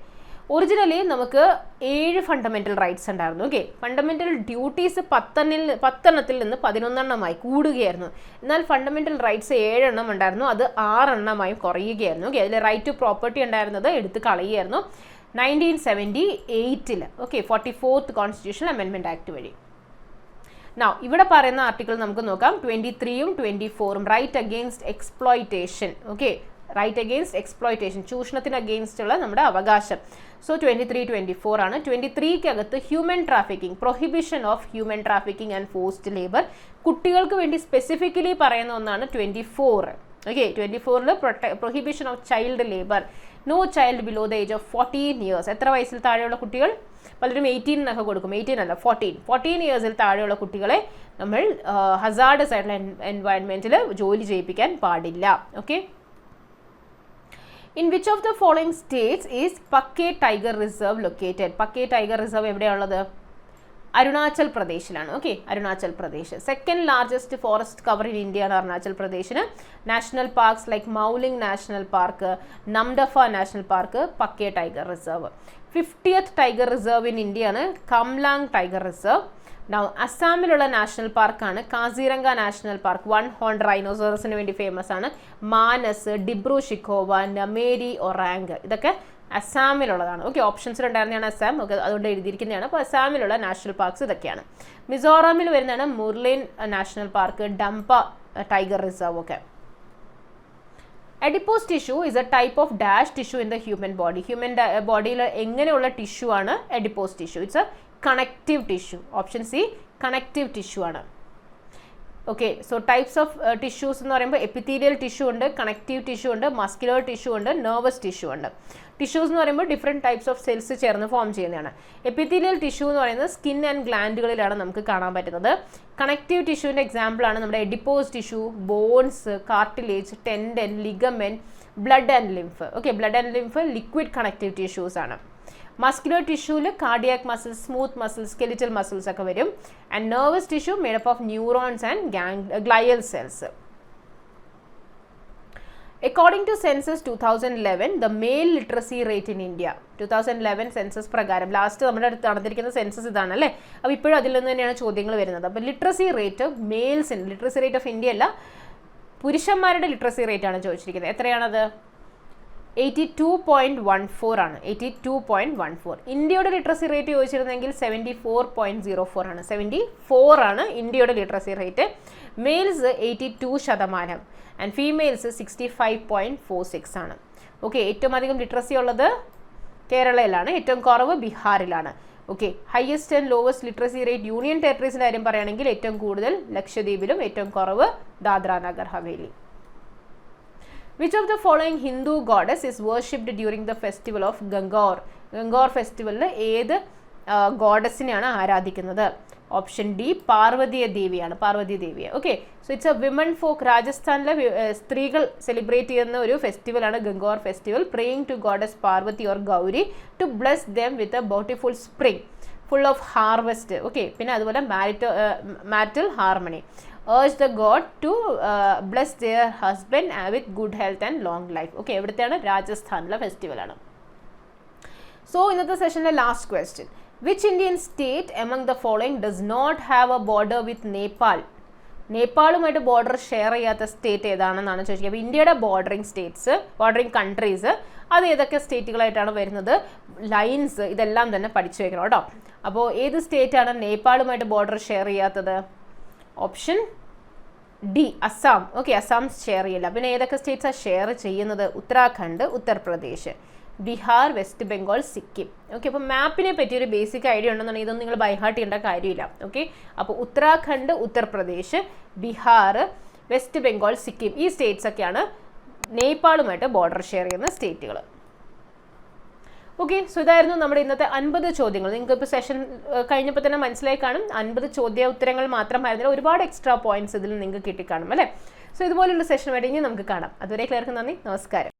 Originally നമുക്ക് 7 ഫണ്ടമെൻ്റൽ റൈറ്റ്സ് ഉണ്ടായിരുന്നു. ഓക്കെ, ഫണ്ടമെൻ്റൽ ഡ്യൂട്ടീസ് 10 നിന്ന് 11 കൂടുകയായിരുന്നു. എന്നാൽ ഫണ്ടമെൻ്റൽ റൈറ്റ്സ് 7 ഉണ്ടായിരുന്നു, അത് 6 കുറയുകയായിരുന്നു. ഓക്കെ, അതിൽ റൈറ്റ് ടു പ്രോപ്പർട്ടി ഉണ്ടായിരുന്നത് എടുത്ത് കളയുകയായിരുന്നു 1978. Okay, 44th constitutional amendment act വഴി. Now ഇവിടെ പറയുന്ന ആർട്ടിക്കിൾ നമുക്ക് നോക്കാം. 23ഉം 24ഉം right against exploitation. Okay, right against exploitation, ചൂഷണത്തിന് അഗെയിൻസ്റ്റ് ഉള്ള നമ്മുടെ അവകാശം. സോ 23, 24 ആണ്. 23-കകത്ത് human trafficking, prohibition of human trafficking and forced labour, കുട്ടികൾക്ക് വേണ്ടി സ്പെസിഫിക്കലി പറയുന്ന ഒന്നാണ് 24. ഓക്കെ, 24-ൽ prohibition of child labour, no child below the age of 14 years. എത്ര വയസ്സിൽ താഴെയുള്ള കുട്ടികൾ? പലരും 18 എന്നൊക്കെ കൊടുക്കും. 18 അല്ല, 14 ഇയേഴ്സിൽ താഴെയുള്ള കുട്ടികളെ നമ്മൾ ഹസാർഡസ് ആയിട്ടുള്ള എൻവയൺമെൻറ്റിൽ ജോലി ചെയ്യിപ്പിക്കാൻ പാടില്ല. Okay, in which of the following states is Pakke Tiger Reserve located? Pakke Tiger Reserve എവിടെയുള്ളത്? അരുണാചൽ പ്രദേശിലാണ്. Okay, Arunachal Pradesh. Second largest forest cover in India ആണ് അരുണാചൽ പ്രദേശിന്. National parks like Mouling national park, Namdapha national park, Pakke tiger reserve. 50th tiger reserve in India ആണ് Kamlang tiger reserve. Now അസാമിലുള്ള national പാർക്കാണ് Kaziranga national park. 1 horned റൈനോസറസിന് വേണ്ടി famous ആണ്. മാനസ്, ഡിബ്രു ഷിഖോവ, നമേരി, ഒറാങ്, ഇതൊക്കെ അസാമിലുള്ളതാണ്. ഓക്കെ, ഓപ്ഷൻസിൽ ഉണ്ടായിരുന്നതാണ് അസാം. ഓക്കെ, അതുകൊണ്ട് എഴുതിയിരിക്കുന്നതാണ്. അപ്പോൾ അസാമിലുള്ള നാഷണൽ പാർക്സ് ഇതൊക്കെയാണ്. മിസോറാമിൽ വരുന്നതാണ് മുർലിൻ നാഷണൽ പാർക്ക്, ഡംപ ടൈഗർ റിസർവ്. ഒക്കെ, adipose tissue is a type of dash tissue in the human body. Human ബോഡിയിൽ എങ്ങനെയുള്ള ടിഷ്യൂ ആണ് adipose tissue? It's a connective tissue. Option C connective tissue ആണ്. Okay, so types of tissues എന്ന് പറയുമ്പോൾ epithelial tissue ഉണ്ട്, connective tissue ഉണ്ട്, muscular tissue ഉണ്ട്, nervous tissue ഉണ്ട്. ടിഷ്യൂസ് എന്ന് പറയുമ്പോൾ ഡിഫറെൻറ്റ് ടൈപ്സ് ഓഫ് സെൽസ് ചേർന്ന് ഫോം ചെയ്യുന്നതാണ്. എപ്പിത്തീരിയൽ ടിഷ്യൂ എന്ന് പറയുന്നത് സ്കിൻ ആൻഡ് ഗ്ലാൻഡുകളിലാണ് നമുക്ക് കാണാൻ പറ്റുന്നത്. കണക്റ്റീവ് ടിഷ്യൂവിൻ്റെ എക്സാമ്പിളാണ് നമ്മുടെ adipose tissue, bones, cartilage, tendon, ligament, blood and lymph. Okay, blood and lymph liquid connective tissues ആണ്. മസ്കുലർ ടിഷ്യൂവിൽ cardiac muscles, smooth muscles, skeletal muscles ഒക്കെ വരും. And nervous tissue made up of neurons and glial cells. According to census 2011, the male literacy rate in India, 2011 census പ്രകാരം last നമ്മുടെ അടുത്ത് നടന്നിരിക്കുന്ന census ഇതാണ് അല്ലേ. അപ്പോൾ ഇപ്പോഴും അതിൽ നിന്ന് തന്നെയാണ് ചോദ്യങ്ങൾ വരുന്നത്. അപ്പോൾ ലിറ്ററസി റേറ്റ് മെയിൽസിന്, ലിറ്ററസി റേറ്റ് ഓഫ് ഇന്ത്യ അല്ല, പുരുഷന്മാരുടെ ലിറ്ററസി റേറ്റ് ആണ് ചോദിച്ചിരിക്കുന്നത്. എത്രയാണത്? 82.14 ആണ്. 82.14. ഇന്ത്യയുടെ ലിറ്ററസി റേറ്റ് ചോദിച്ചിരുന്നെങ്കിൽ 74.04 ആണ്. 74 ആണ് ഇന്ത്യയുടെ literacy rate. Males 82% and females 65.46 ആണ്. ഓക്കെ, ഏറ്റവും അധികം ലിറ്ററസി ഉള്ളത് കേരളയിലാണ്, ഏറ്റവും കുറവ് ബീഹാറിലാണ്. Okay, highest and lowest literacy rate union ടെറിട്ടറീസിൻ്റെ കാര്യം പറയുകയാണെങ്കിൽ ഏറ്റവും കൂടുതൽ ലക്ഷദ്വീപിലും ഏറ്റവും കുറവ് Dadra Nagar Haveli. Which of the following Hindu goddess is worshipped during the festival of Gangor? Gangor ഫെസ്റ്റിവലിൽ ഏത് ഗോഡസിനെയാണ് ആരാധിക്കുന്നത്? ഓപ്ഷൻ ഡി പാർവതി ദേവിയാണ്. പാർവതി ദേവിയെ. Okay, so it's a women folk. രാജസ്ഥാനിലെ സ്ത്രീകൾ സെലിബ്രേറ്റ് ചെയ്യുന്ന ഒരു ഫെസ്റ്റിവലാണ് Gangaur festival. Praying to goddess Parvati or Gauri to bless them with a beautiful spring full of harvest. Okay, പിന്നെ അതുപോലെ marital harmony. urge the god to bless their husband with good health and long life. Okay, എവിടുത്തെയാണ്? രാജസ്ഥാനിലെ ഫെസ്റ്റിവലാണ്. So ഇന്നത്തെ സെഷനിലെ last question. Which Indian state among the following does not have a border with Nepal? നേപ്പാളുമായിട്ട് border share ചെയ്യാത്ത state ഏതാണെന്നാണ് ചോദിക്കുക. അപ്പോൾ ഇന്ത്യയുടെ ബോർഡറിങ് കൺട്രീസ് അത് ഏതൊക്കെ സ്റ്റേറ്റുകളായിട്ടാണ് വരുന്നത്, ലൈൻസ് ഇതെല്ലാം തന്നെ പഠിച്ചു വെക്കണം കേട്ടോ. അപ്പോൾ ഏത് സ്റ്റേറ്റാണ് നേപ്പാളുമായിട്ട് ബോർഡർ ഷെയർ ചെയ്യാത്തത്? Option D Assam. Okay, Assam share ചെയ്യില്ല. പിന്നെ ഏതൊക്കെ സ്റ്റേറ്റ്സാണ് ഷെയർ ചെയ്യുന്നത്? ഉത്തരാഖണ്ഡ്, ഉത്തർപ്രദേശ്, ബീഹാർ, വെസ്റ്റ് ബംഗാൾ, സിക്കിം. ഓക്കെ, അപ്പോൾ മാപ്പിനെ പറ്റി ഒരു ബേസിക് ഐഡിയ ഉണ്ടെന്നുണ്ടെങ്കിൽ ഇതൊന്നും നിങ്ങൾ ബൈഹാർട്ട് ചെയ്യേണ്ട കാര്യമില്ല. ഓക്കെ, അപ്പോൾ ഉത്തരാഖണ്ഡ്, ഉത്തർപ്രദേശ്, ബീഹാർ, വെസ്റ്റ് ബംഗാൾ, സിക്കിം ഈ സ്റ്റേറ്റ്സ് ഒക്കെയാണ് നേപ്പാളുമായിട്ട് ബോർഡർ ഷെയർ ചെയ്യുന്ന സ്റ്റേറ്റുകൾ. ഓക്കെ, സോ ഇതായിരുന്നു നമ്മുടെ ഇന്നത്തെ 50 ചോദ്യങ്ങൾ. നിങ്ങൾക്ക് ഇപ്പോൾ സെഷൻ കഴിഞ്ഞപ്പോൾ തന്നെ മനസ്സിലായി കാണും, 50 ചോദ്യോത്തരങ്ങൾ മാത്രമായിരുന്നില്ല, ഒരുപാട് എക്സ്ട്രാ പോയിന്റ്സ് ഇതിൽ നിങ്ങൾക്ക് കിട്ടിക്കാണും അല്ലേ. സോ ഇതുപോലുള്ള സെഷനുമായിട്ട് ഇനി നമുക്ക് കാണാം. അതുവരെ ക്ലിയർക്ക് നന്ദി, നമസ്കാരം.